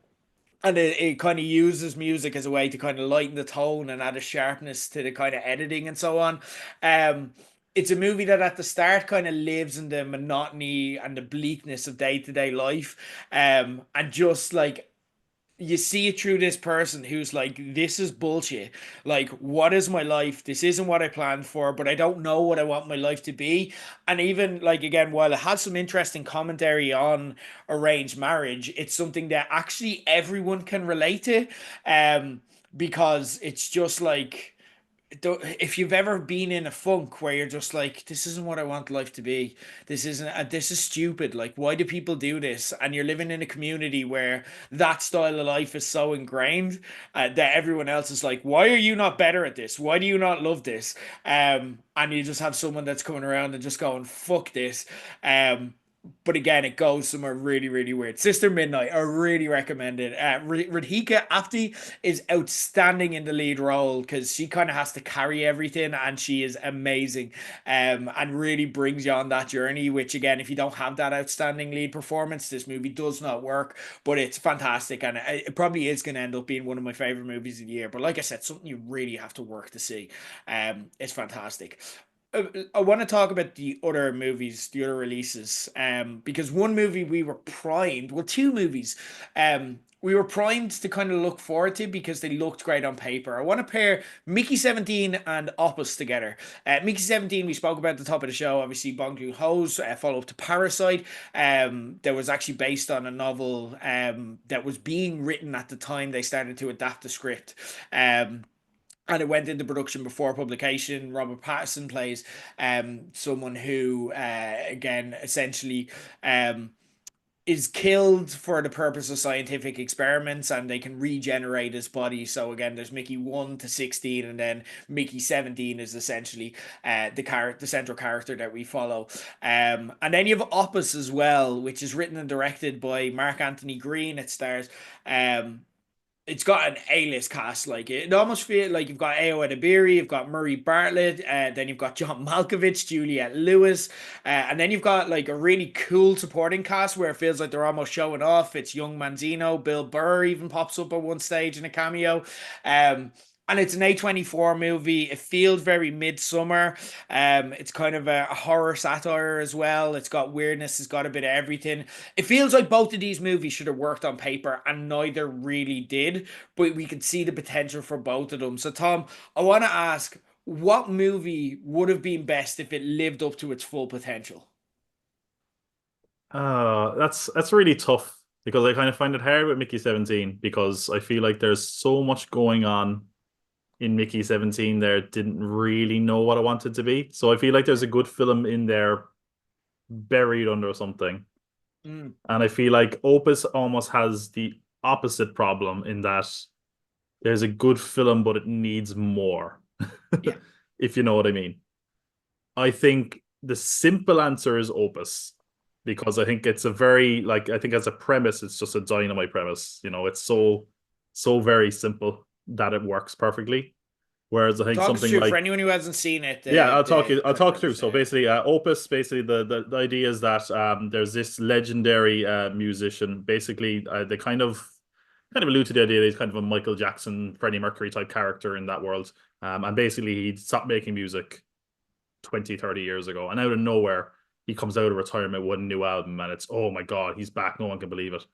Speaker 1: it kind of uses music as a way to kind of lighten the tone and add a sharpness to the kind of editing and so on. Um, it's a movie that at the start kind of lives in the monotony and the bleakness of day-to-day life. And just like, you see it through this person who's like, this is bullshit. Like, what is my life? This isn't what I planned for, but I don't know what I want my life to be. And even like, again, while it has some interesting commentary on arranged marriage, it's something that actually everyone can relate to. Because it's just like, if you've ever been in a funk where you're just like, this isn't what I want life to be, this isn't, this is stupid, like why do people do this, and you're living in a community where that style of life is so ingrained, that everyone else is like, why are you not better at this, why do you not love this? And you just have someone that's coming around and just going, fuck this. but again, it goes somewhere really, really weird. Sister Midnight, I really recommend it. Radhika Apte is outstanding in the lead role because she kind of has to carry everything, and she is amazing, and really brings you on that journey. Which again, if you don't have that outstanding lead performance, this movie does not work. But it's fantastic, and it probably is going to end up being one of my favorite movies of the year. But like I said, something you really have to work to see. It's fantastic. I want to talk about the other movies, the other releases, because one movie we were primed, well, two movies, we were primed to kind of look forward to because they looked great on paper. I want to pair Mickey 17 and Opus together. Mickey 17, we spoke about at the top of the show, obviously Bong Joon Ho's follow up to Parasite. That was actually based on a novel that was being written at the time they started to adapt the script. And it went into production before publication. Robert Pattinson plays someone who, again, essentially is killed for the purpose of scientific experiments, and they can regenerate his body. So again, there's Mickey 1 to 16, and then Mickey 17 is essentially the central character that we follow. And then you have Opus as well, which is written and directed by Mark Anthony Green. It stars it's got an A-list cast. Like it almost feels like you've got Ayo Edebiri, you've got Murray Bartlett, then you've got John Malkovich, Juliette Lewis, and then you've got like a really cool supporting cast where it feels like they're almost showing off. It's young Manzino, Bill Burr even pops up at one stage in a cameo. And it's an A24 movie. It feels very midsummer. It's kind of a horror satire as well. It's got weirdness. It's got a bit of everything. It feels like both of these movies should have worked on paper, and neither really did. But we could see the potential for both of them. So, Tom, I want to ask, what movie would have been best if it lived up to its full potential?
Speaker 2: That's really tough because I kind of find it hard with Mickey 17 because I feel like there's so much going on in Mickey 17 there didn't really know what I wanted to be. So I feel like there's a good film in there buried under something.
Speaker 1: Mm,
Speaker 2: And I feel like Opus almost has the opposite problem in that there's a good film, but it needs more,
Speaker 1: yeah.
Speaker 2: if you know what I mean. I think the simple answer is Opus because I think it's a very, like, I think as a premise, it's just a dynamite premise. You know, it's so very simple that it works perfectly. Whereas I think
Speaker 1: Talk us
Speaker 2: something
Speaker 1: through for
Speaker 2: like
Speaker 1: anyone who hasn't seen it,
Speaker 2: yeah,
Speaker 1: the
Speaker 2: I'll
Speaker 1: quick
Speaker 2: talk through.
Speaker 1: premise.
Speaker 2: So basically, Opus, basically the idea is that there's this legendary musician. Basically, they kind of allude to the idea that he's kind of a Michael Jackson, Freddie Mercury type character in that world. And basically, he stopped making music 20, 30 years ago, and out of nowhere, he comes out of retirement with a new album, and it's oh my god, he's back! No one can believe it.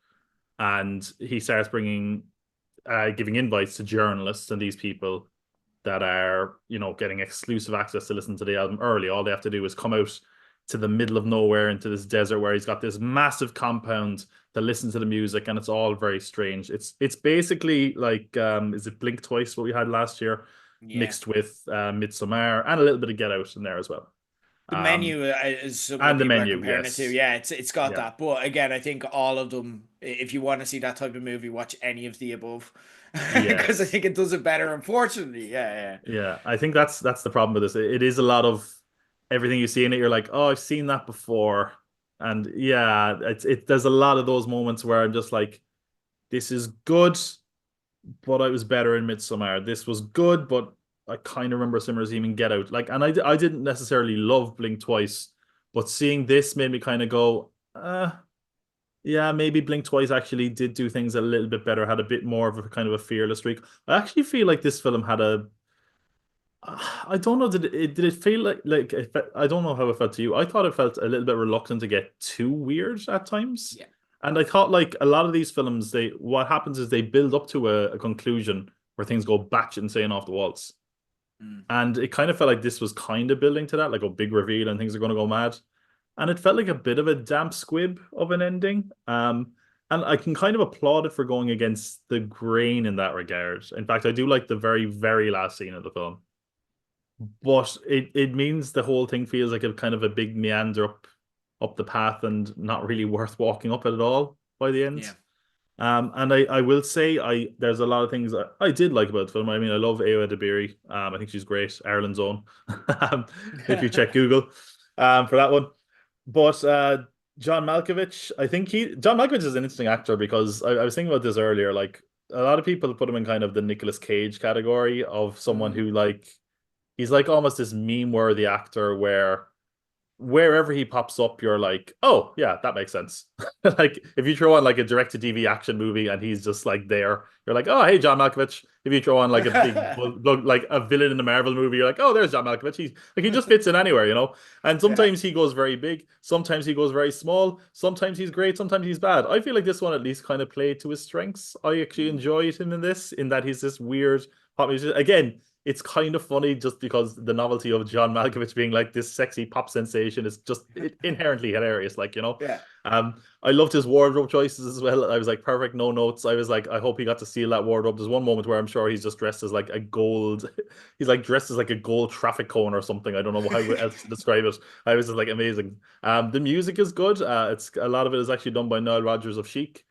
Speaker 2: And he starts giving invites to journalists and these people that are, you know, getting exclusive access to listen to the album early. All they have to do is come out to the middle of nowhere into this desert where he's got this massive compound to listen to the music, and it's all very strange. It's basically like is it Blink Twice what we had last year,
Speaker 1: Yeah.
Speaker 2: mixed with Midsommar and a little bit of Get Out in there as well.
Speaker 1: The
Speaker 2: Um
Speaker 1: menu is what
Speaker 2: and the
Speaker 1: people are
Speaker 2: menu,
Speaker 1: comparing it to.
Speaker 2: yes.
Speaker 1: Yeah, it's got
Speaker 2: Yeah.
Speaker 1: that. But again, I think all of them, if you want to see that type of movie, watch any of the above. Because I
Speaker 2: Yes.
Speaker 1: think it does it better, unfortunately. Yeah,
Speaker 2: Yeah. I think that's the problem with this. It is a lot of everything you see in it, you're like, oh, I've seen that before. And yeah, there's a lot of those moments where I'm just like, this is good, but I was better in Midsommar. This was good, but I kind of remember similar to even Get Out. Like, and I didn't necessarily love Blink Twice, but seeing this made me kind of go, yeah, maybe Blink Twice actually did do things a little bit better, had a bit more of a kind of a fearless streak. I actually feel like this film had a I don't know. Did it feel like I don't know how it felt to you. I thought it felt a little bit reluctant to get too weird at times,
Speaker 1: yeah.
Speaker 2: and I thought like a lot of these films, they what happens is they build up to a conclusion where things go batshit insane off the walls,
Speaker 1: Mm.
Speaker 2: and it kind of felt like this was kind of building to that, like a big reveal and things are going to go mad, and it felt like a bit of a damp squib of an ending. And I can kind of applaud it for going against the grain in that regard. In fact, I do like the very, very last scene of the film, but it means the whole thing feels like a kind of a big meander up the path and not really worth walking up it at all by the end.
Speaker 1: Yeah.
Speaker 2: And I will say there's a lot of things I did like about the film. I mean, I love Ayo Edebiri. I think she's great. Ireland's own. If you check Google, for that one. But John Malkovich, I think John Malkovich is an interesting actor because I was thinking about this earlier. Like a lot of people put him in kind of the Nicolas Cage category of someone
Speaker 1: Mm,
Speaker 2: who like he's like almost this meme-worthy actor where wherever he pops up, you're like, oh yeah, that makes sense. Like if you throw on like a direct-to-TV action movie and he's just like there, you're like, oh hey, John Malkovich. If you throw on like a big like a villain in the Marvel movie, you're like, oh, there's John Malkovich. He's like he just fits in anywhere, you know. And
Speaker 1: yeah.
Speaker 2: sometimes he goes very big, sometimes he goes very small, sometimes he's great, sometimes he's bad. I feel like this one at least kind of played to his strengths. I actually
Speaker 1: Mm,
Speaker 2: enjoyed him in this, in that he's this weird pop music. Again, it's kind of funny just because the novelty of John Malkovich being like this sexy pop sensation is just inherently hilarious. Like, you know,
Speaker 1: yeah.
Speaker 2: I loved his wardrobe choices as well. I was like, perfect, no notes. I was like, I hope he got to steal that wardrobe. There's one moment where I'm sure he's just dressed as like a gold, he's like dressed as like a gold traffic cone or something. I don't know how else to describe it. I was just like amazing. The music is good. It's a lot of it is actually done by Nile Rodgers of Chic.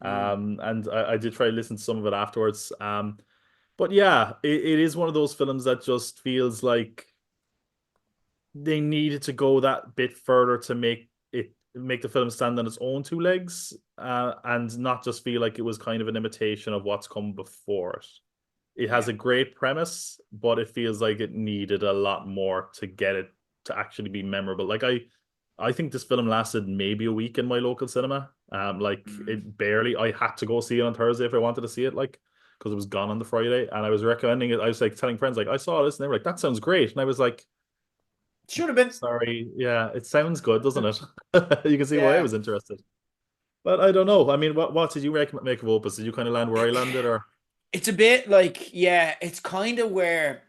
Speaker 1: Mm,
Speaker 2: And I did try to listen to some of it afterwards. But yeah, it is one of those films that just feels like they needed to go that bit further to make the film stand on its own two legs, and not just feel like it was kind of an imitation of what's come before it. It has
Speaker 1: yeah.
Speaker 2: a great premise, but it feels like it needed a lot more to get it to actually be memorable. Like I think this film lasted maybe a week in my local cinema. Like
Speaker 1: Mm.
Speaker 2: it barely. I had to go see it on Thursday if I wanted to see it, like because it was gone on the Friday, and I was recommending it. I was like telling friends, like I saw this, and they were like, "That sounds great," and I was like,
Speaker 1: Should have been.
Speaker 2: "Sorry, yeah, it sounds good, doesn't it?" You can see why I
Speaker 1: Yeah.
Speaker 2: was interested, but I don't know. I mean, what did you make of Opus? Did you kind of land where I landed, or
Speaker 1: It's a bit like, yeah, it's kind of where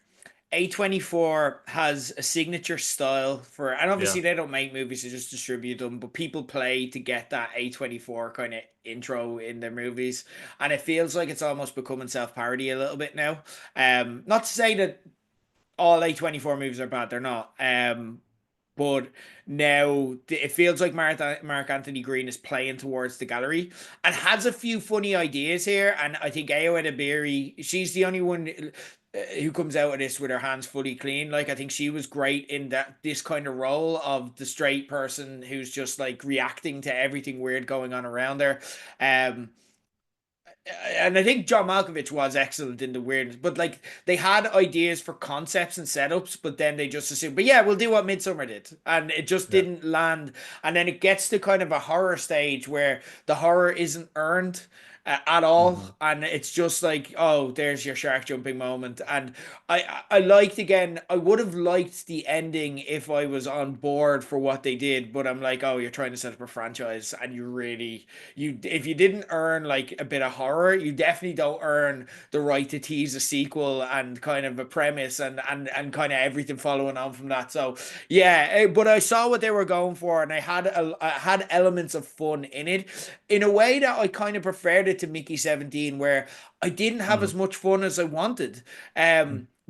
Speaker 1: A24 has a signature style for, and
Speaker 2: yeah,
Speaker 1: obviously they don't make movies, they just distribute them, but people play to get that A24 kind of intro in their movies. And it feels like it's almost becoming self-parody a little bit now. Not to say that all A24 movies are bad, they're not. But now it feels like Mark Anthony Green is playing towards the gallery and has a few funny ideas here. And I think Ayo Edebiri, she's the only one who comes out of this with her hands fully clean. Like I think she was great in that this kind of role of the straight person who's just like reacting to everything weird going on around her. Um, and I think John Malkovich was excellent in the weirdness, but like they had ideas for concepts and setups, but then they just assumed, but yeah, we'll do what Midsummer did, and it just
Speaker 2: yeah,
Speaker 1: didn't land. And then it gets to kind of a horror stage where the horror isn't earned at all,
Speaker 2: hmm
Speaker 1: and it's just like, oh, there's your shark jumping moment. And I liked again. I would have liked the ending if I was on board for what they did, but I'm like, oh, you're trying to set up a franchise, and you really you if you didn't earn like a bit of horror, you definitely don't earn the right to tease a sequel and kind of a premise and kind of everything following on from that. So yeah, but I saw what they were going for, and I had elements of fun in it, in a way that I kind of preferred it to Mickey 17, where I didn't have
Speaker 2: hmm
Speaker 1: as much fun as I wanted.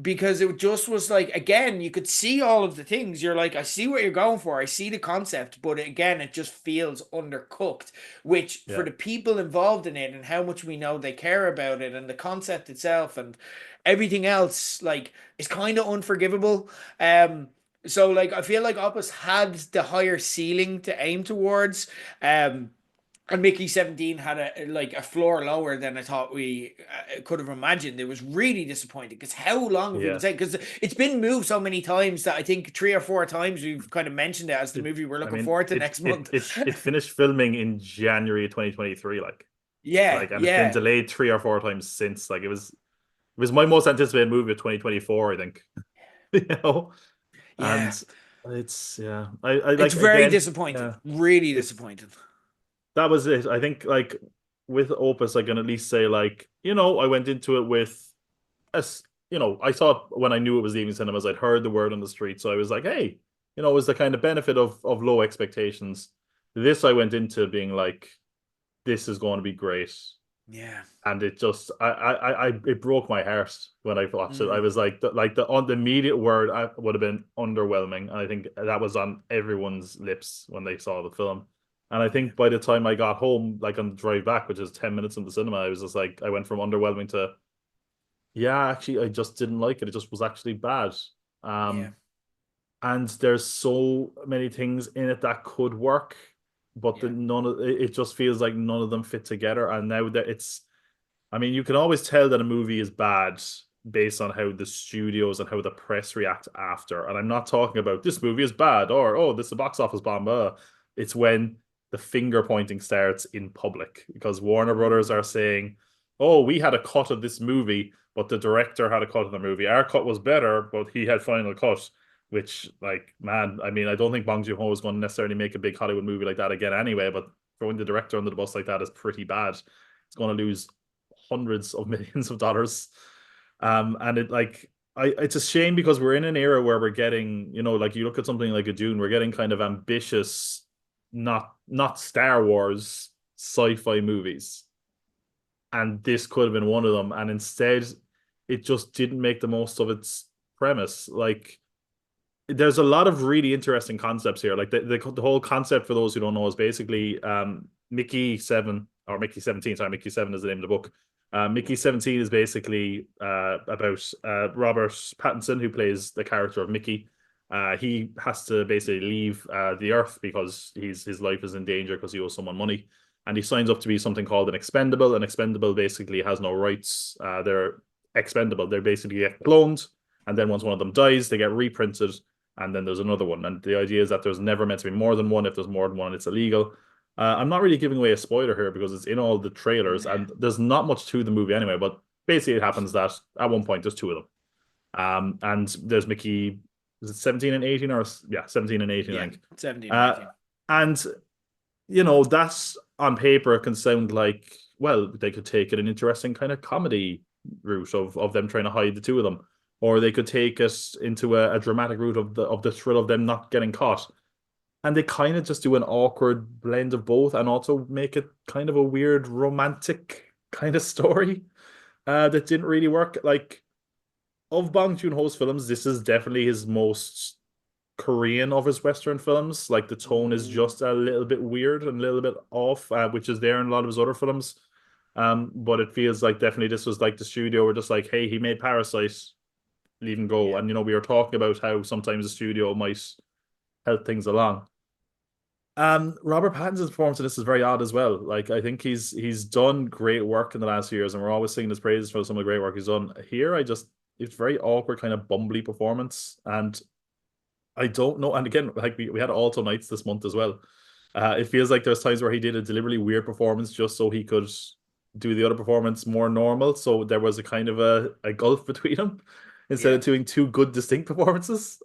Speaker 1: Because it just was like, again, you could see all of the things. You're like, I see what you're going for, I see the concept, but again, it just feels undercooked, which for
Speaker 2: yeah,
Speaker 1: the people involved in it and how much we know they care about it and the concept itself and everything else, like, is kind of unforgivable. So like I feel like Opus had the higher ceiling to aim towards. Um, and Mickey 17 had a floor lower than I thought we could have imagined. It was really disappointing because how long have we been
Speaker 2: yeah.
Speaker 1: saying? Because it's been moved so many times that I think 3 or 4 times we've kind of mentioned it as the
Speaker 2: It,
Speaker 1: movie we're
Speaker 2: I
Speaker 1: looking
Speaker 2: mean,
Speaker 1: forward to next month.
Speaker 2: it finished filming in January 2023,
Speaker 1: Yeah,
Speaker 2: and it's been
Speaker 1: yeah,
Speaker 2: delayed 3 or 4 times since. Like it was my most anticipated movie of 2024, I think. You know,
Speaker 1: yeah.
Speaker 2: and it's yeah, I
Speaker 1: It's
Speaker 2: like
Speaker 1: very
Speaker 2: again,
Speaker 1: disappointing.
Speaker 2: yeah,
Speaker 1: Really
Speaker 2: it's
Speaker 1: disappointing.
Speaker 2: that was it. I think like with Opus, I can at least say like I went into it with as I thought when I knew it was leaving cinemas, I'd heard the word on the street, so I was like, hey, it was the kind of benefit of low expectations. This I went into being like, this is going to be great,
Speaker 1: Yeah.
Speaker 2: and it just it broke my heart when I watched it. I
Speaker 1: Mm,
Speaker 2: was like the immediate word would have been underwhelming, and I think that was on everyone's lips when they saw the film. And I
Speaker 1: yeah.
Speaker 2: think by the time I got home, like on the drive back, which is 10 minutes in the cinema, I was just like, I went from underwhelming to yeah, actually, I just didn't like it. It just was actually bad.
Speaker 1: Yeah.
Speaker 2: Um, and there's so many things in it that could work. but the
Speaker 1: Yeah.
Speaker 2: none of it just feels like none of them fit together. And now that it's, I mean, you can always tell that a movie is bad based on how the studios and how the press react after. And I'm not talking about this movie is bad or oh, this is a box office bomb. It's when the finger pointing starts in public because Warner Brothers
Speaker 1: Mm,
Speaker 2: are saying, "Oh, we had a cut of this movie, but the director had a cut of the movie. Our cut was better, but he had final cut." Which, like, man, I mean, I don't think Bong Joon Ho is going to necessarily make a big Hollywood movie like that again anyway. But throwing the director under the bus like that is pretty bad. It's going to lose hundreds of millions of dollars. And it like it's a shame because we're in an era where we're getting, like you look at something like a Dune, we're getting kind of ambitious, not Star Wars sci-fi movies. And this could have been one of them. And instead, it just didn't make the most of its premise. Like there's a lot of really interesting concepts here. Like the whole concept for those who don't know is basically Mickey 7 or Mickey 17. Sorry, Mickey 7 is the name of the book. Mickey 17 is basically about Robert Pattinson, who plays the character of Mickey. He has to basically leave the Earth because his life is in danger because he owes someone money. And he signs up to be something called an expendable. An expendable basically has no rights. They're expendable. They basically get cloned. And then once one of them dies, they get reprinted and then there's another one. And the idea is that there's never meant to be more than one. If there's more than one, it's illegal. I'm not really giving away a spoiler here because it's in all the trailers,
Speaker 1: yeah.
Speaker 2: and there's not much to the movie anyway. But basically, it happens that at one point there's two of them, and there's Mickey. Is it 17 and 18 or yeah, 17 and 18, I
Speaker 1: Yeah.
Speaker 2: think.
Speaker 1: 17 and
Speaker 2: Uh,
Speaker 1: 18.
Speaker 2: and that's on paper can sound like well, they could take it an interesting kind of comedy route of them trying to hide the two of them, or they could take us into a dramatic route of the thrill of them not getting caught. And they kind of just do an awkward blend of both and also make it kind of a weird romantic kind of story that didn't really work. Like, of Bong Joon-ho's films, this is definitely his most Korean of his Western films. Like, the tone is
Speaker 1: Mm,
Speaker 2: just a little bit weird and a little bit off, which is there in a lot of his other films. But it feels like definitely this was like the studio were just like, hey, he made Parasite, leave him go.
Speaker 1: yeah.
Speaker 2: And, we were talking about how sometimes the studio might help things along. Robert Pattinson's performance in this is very odd as well. Like I think he's done great work in the last few years, and we're always singing his praises for some of the great work he's done. Here, it's very awkward, kind of bumbly performance, and I don't know. And again, like we had Alto Knights this month as well. It feels like there's times where he did a deliberately weird performance just so he could do the other performance more normal. So there was a kind of a gulf between them instead
Speaker 1: Yeah.
Speaker 2: of doing two good distinct performances.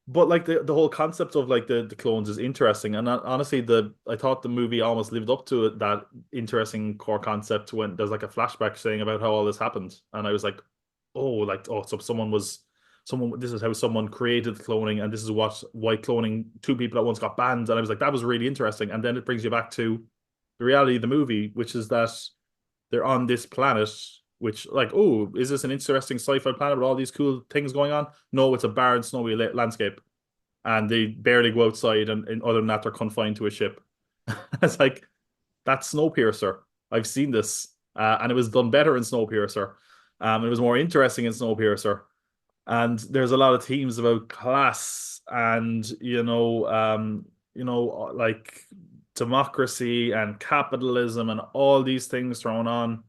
Speaker 2: But like the whole concept of like the clones is interesting, and honestly, the I thought the movie almost lived up to it, that interesting core concept when there's like a flashback saying about how all this happened, and I was like, oh, so someone, this is how someone created cloning, and this is why cloning two people at once got banned, and I was like, that was really interesting, and then it brings you back to the reality of the movie, which is that they're on this planet. Which, like, oh, is this an interesting sci-fi planet with all these cool things going on? No, it's a barren, snowy landscape and they barely go outside, and other than that, they're confined to a ship. It's like that's Snowpiercer. I've seen this, and it was done better in Snowpiercer. It was more interesting in Snowpiercer, and there's a lot of themes about class and like democracy and capitalism and all these things thrown on.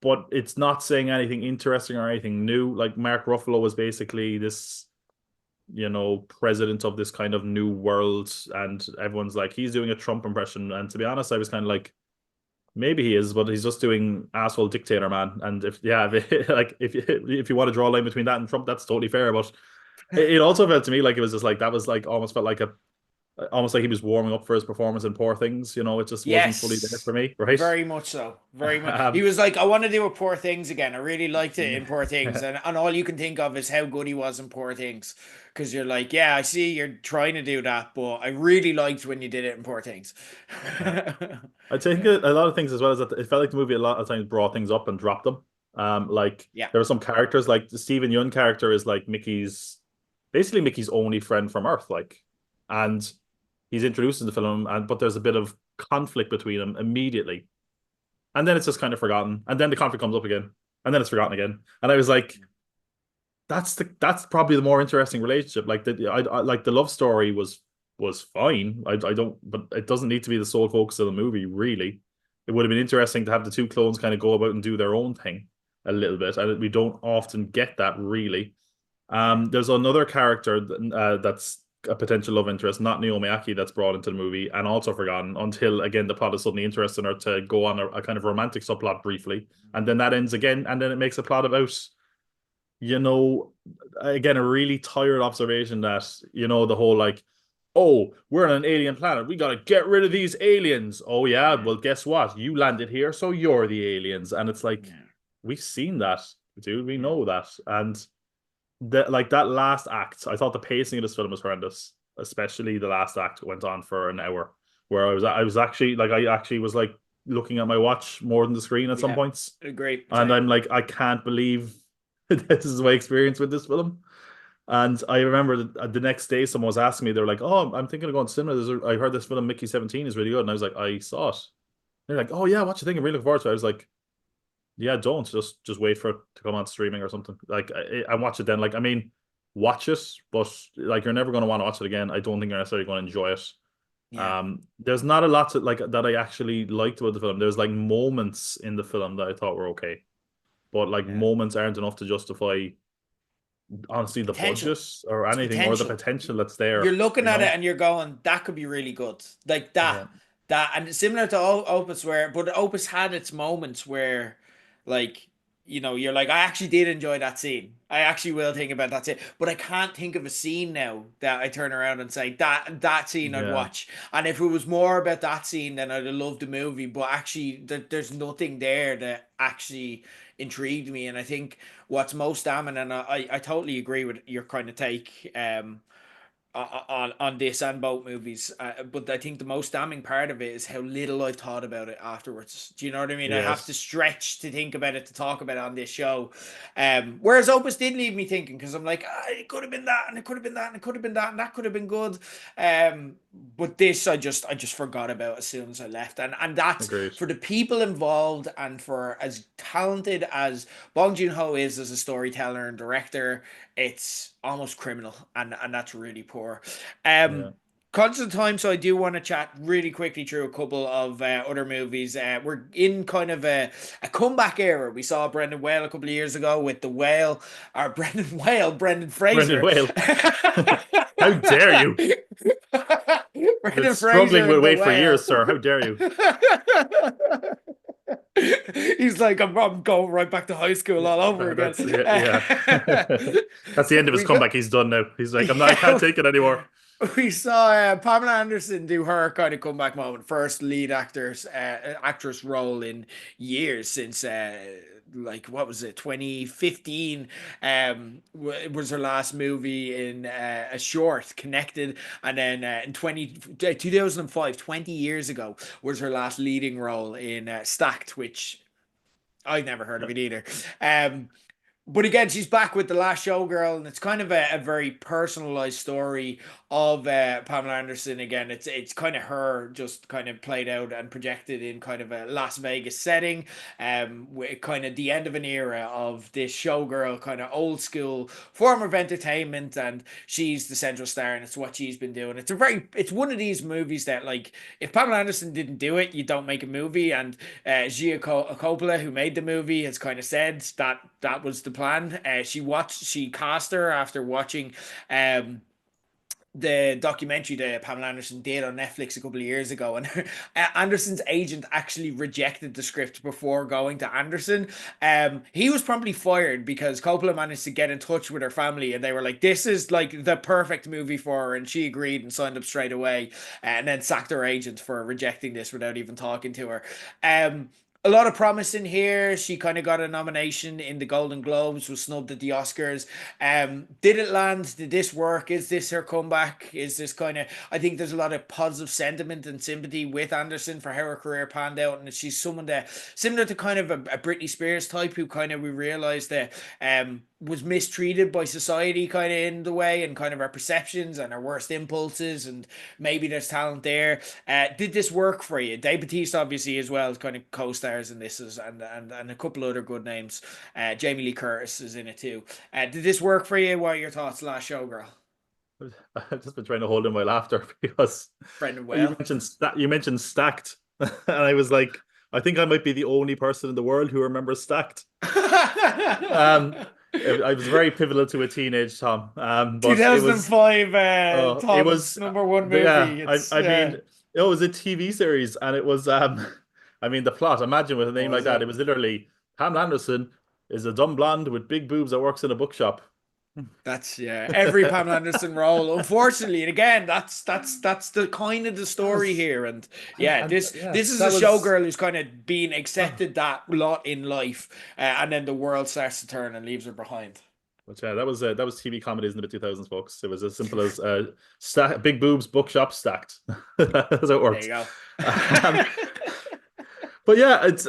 Speaker 2: But it's not saying anything interesting or anything new. Like Mark Ruffalo was basically this president of this kind of new world, and everyone's like, he's doing a Trump impression. And to be honest, I was kind of like, maybe he is, but he's just doing asshole dictator man. And if yeah, like if you want to draw a line between that and Trump, that's totally fair. But it also felt to me like it was just like that was like almost felt like a almost like he was warming up for his performance in Poor Things. It just wasn't fully there
Speaker 1: Yes.
Speaker 2: for me, right?
Speaker 1: Very much so. Very much. He
Speaker 2: um,
Speaker 1: was like, I want to do a Poor Things again. I really liked it in Poor Things. And all you can think of is how good he was in Poor Things. Because you're like, yeah, I see you're trying to do that, but I really liked when you did it in Poor Things.
Speaker 2: yeah. I think a lot of things as well is that it felt like the movie a lot of times brought things up and dropped them. Like
Speaker 1: Yeah.
Speaker 2: there were some characters, like the Stephen Yeun character is like basically Mickey's only friend from Earth, like, and he's introduced in the film, but there's a bit of conflict between them immediately, and then it's just kind of forgotten, and then the conflict comes up again, and then it's forgotten again, and I was like, that's probably the more interesting relationship. Like I like the love story was was fine. I don't, but it doesn't need to be the sole focus of the movie, really. It would have been interesting to have the two clones kind of go about and do their own thing a little bit, and we don't often get that really.
Speaker 1: Yeah.
Speaker 2: There's another character that's a potential love interest, not Naomi Aki, that's brought into the movie and also forgotten until again the plot is suddenly interesting her to go on a kind of romantic subplot briefly, and then that ends again, and then it makes a plot about you know, again, a really tired observation that, the whole like, oh, we're on an alien planet. We got to get rid of these aliens. Oh, yeah.
Speaker 1: Yeah.
Speaker 2: Well, guess what? You landed here, so you're the aliens. And it's like,
Speaker 1: Yeah.
Speaker 2: we've seen that, dude. We
Speaker 1: Yeah.
Speaker 2: know that. And that last act, I thought the pacing of this film was horrendous, especially the last act went on for an hour where I was actually like, I actually was like looking at my watch more than the screen at some
Speaker 1: Yeah.
Speaker 2: points.
Speaker 1: Agree.
Speaker 2: And
Speaker 1: Same.
Speaker 2: I'm like, I can't believe this is my experience with this film. And I remember the next day, someone was asking me, they're like, "Oh, I'm thinking of going to cinema. I heard this film, Mickey 17, is really good." And I was like, "I saw it." They're like, "Oh yeah, what you think? I'm really looking forward to it." I was like, "Yeah, don't just wait for it to come on streaming or something. Like, I watch it then. Like, I mean, watch it, but like, you're never going to want to watch it again. I don't think you're necessarily going to enjoy it.
Speaker 1: Yeah.
Speaker 2: There's not a lot to like that I actually liked about the film. There's like moments in the film that I thought were okay, but like
Speaker 1: Yeah.
Speaker 2: moments aren't enough to justify honestly the
Speaker 1: Potential.
Speaker 2: budget or
Speaker 1: It's
Speaker 2: anything or the
Speaker 1: potential.
Speaker 2: potential that's
Speaker 1: You're
Speaker 2: there,
Speaker 1: looking
Speaker 2: you
Speaker 1: at it
Speaker 2: know?
Speaker 1: and you're going, that could be really good. Like that,
Speaker 2: Yeah.
Speaker 1: and similar to Opus, but Opus had its moments where, like, you're like, I actually did enjoy that scene. I actually will think about that scene, but I can't think of a scene now that I turn around and say that scene I'd
Speaker 2: Yeah.
Speaker 1: watch. And if it was more about that scene, then I'd have loved the movie. But actually, there's nothing there that actually intrigued me. And I think what's most damning, and I totally agree with your kind of take. On this and both movies. But I think the most damning part of it is how little I've thought about it afterwards. Do you know what I mean? I have to
Speaker 2: Yes.
Speaker 1: stretch to think about it to talk about it on this show. Whereas Opus did leave me thinking because I'm like, it could have been that, and it could have been that, and it could have been that, and that could have been good. But this I just forgot about as soon as I left, and that's
Speaker 2: Agreed.
Speaker 1: for the people involved and for as talented as Bong Joon Ho is as a storyteller and director, it's almost criminal, and that's really poor.
Speaker 2: Yeah.
Speaker 1: Constant time, so I do want to chat really quickly through a couple of other movies. We're in kind of a comeback era. We saw Brendan Whale a couple of years ago with The Whale, or Brendan Whale, Brendan
Speaker 2: Brendan
Speaker 1: Fraser.
Speaker 2: Whale. How dare you? Been
Speaker 1: Brendan
Speaker 2: struggling
Speaker 1: Fraser
Speaker 2: with
Speaker 1: in The
Speaker 2: weight for
Speaker 1: Whale.
Speaker 2: years, sir. How dare you?
Speaker 1: He's like, I'm going right back to high school all over again.
Speaker 2: That's it, yeah. That's the end of his
Speaker 1: We got,
Speaker 2: comeback. He's done now. He's like, I can't
Speaker 1: yeah,
Speaker 2: take it anymore.
Speaker 1: we saw Pamela Anderson do her kind of comeback moment, first lead actress role in years since like what was it, 2015 was her last movie in a short Connected, and then in 2005, 20 years ago, was her last leading role in Stacked, which I've never heard of it either. Um, but again, she's back with The Last Showgirl, and it's kind of a very personalized story of Pamela Anderson. Again, it's kind of her just kind of played out and projected in kind of a Las Vegas setting, with kind of the end of an era of this showgirl, kind of old school form of entertainment, and she's the central star, and it's what she's been doing. It's one of these movies that, like, if Pamela Anderson didn't do it, you don't make a movie, and Coppola, who made the movie, has kind of said that that was the plan. She cast her after watching the documentary that Pamela Anderson did on Netflix a couple of years ago, and Anderson's agent actually rejected the script before going to Anderson. He was promptly fired because Coppola managed to get in touch with her family, and they were like, "This is like the perfect movie for her," and she agreed and signed up straight away, and then sacked her agent for rejecting this without even talking to her. A lot of promise in here. She kind of got a nomination in the Golden Globes, was snubbed at the Oscars. Did it land? Did this work? Is this her comeback? Is this kind of? I think there's a lot of positive sentiment and sympathy with Anderson for how her career panned out, and she's someone that similar to kind of a Britney Spears type, who kind of we realized that was mistreated by society kind of in the way, and kind of our perceptions and our worst impulses, and maybe there's talent there. Did this work for you? Dave Bautista obviously as well as kind of co-stars in this, and a couple other good names. Jamie Lee Curtis is in it too. Did this work for you? What are your thoughts, Last Showgirl?
Speaker 2: I've just been trying to hold in my laughter because
Speaker 1: Brendan
Speaker 2: you
Speaker 1: Well.
Speaker 2: mentioned you mentioned Stacked, and I was like, I think I might be the only person in the world who remembers Stacked. Um, I was very pivotal to a teenage Tom. But it was
Speaker 1: 2005
Speaker 2: it
Speaker 1: Tom's
Speaker 2: was
Speaker 1: number one
Speaker 2: yeah.
Speaker 1: movie. It's
Speaker 2: I mean, it was a TV series, and it was I mean, the plot. Imagine with a
Speaker 1: what
Speaker 2: name like
Speaker 1: was
Speaker 2: that,
Speaker 1: it?
Speaker 2: it was literally Pamela Anderson is a dumb blonde with big boobs that works in a bookshop.
Speaker 1: That's yeah. Every Pamela Anderson role, unfortunately, and again, that's the kind of the story
Speaker 2: Yes,
Speaker 1: here. And yeah,
Speaker 2: and
Speaker 1: this
Speaker 2: yeah,
Speaker 1: this is a
Speaker 2: that was.
Speaker 1: showgirl who's kind of been accepted that lot in life, and then the world starts to turn and leaves her behind.
Speaker 2: But yeah, that was TV comedies in the mid 2000s, folks. It was as simple as big boobs, bookshop stacked. That's how it
Speaker 1: There you
Speaker 2: worked.
Speaker 1: go.
Speaker 2: Um, but yeah, it's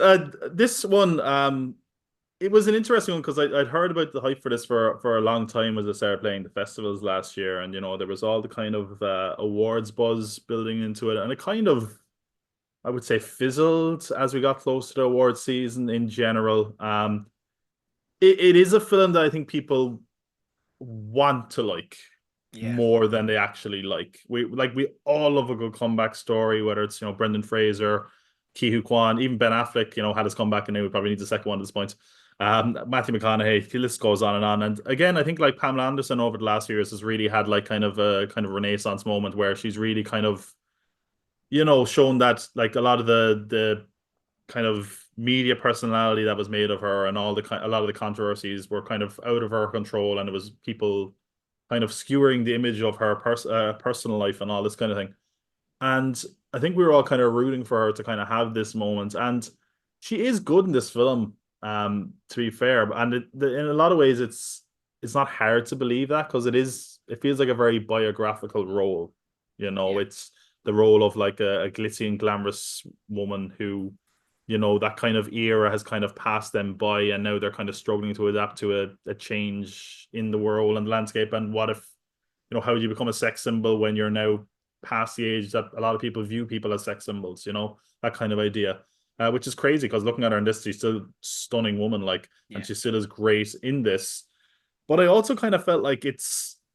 Speaker 2: this one. It was an interesting one because I'd heard about the hype for this for a long time as I started playing the festivals last year, and there was all the kind of awards buzz building into it, and it kind of, I would say, fizzled as we got close to the award season in general. It is a film that I think people want to like
Speaker 1: Yeah.
Speaker 2: more than they actually like. We all love a good comeback story, whether it's Brendan Fraser, Ki Hu Kwan, even Ben Affleck, had his comeback, and now we probably need a second one at this point. Matthew McConaughey, the list goes on and on. And again, I think like Pamela Anderson over the last few years has really had like kind of a renaissance moment where she's really kind of shown that like a lot of the kind of media personality that was made of her and a lot of the controversies were kind of out of her control, and it was people kind of skewering the image of her personal life and all this kind of thing. And I think we were all kind of rooting for her to kind of have this moment. And she is good in this film, to be fair. And in a lot of ways, it's not hard to believe that because it feels like a very biographical role.
Speaker 1: Yeah.
Speaker 2: It's the role of like a glitzy and glamorous woman who, that kind of era has kind of passed them by, and now they're kind of struggling to adapt to a change in the world and landscape. And what if, how do you become a sex symbol when you're now past the age that a lot of people view people as sex symbols, that kind of idea, which is crazy because looking at her in this, she's still a stunning woman, like, and
Speaker 1: Yeah.
Speaker 2: she still is great in this. But I also kind of felt like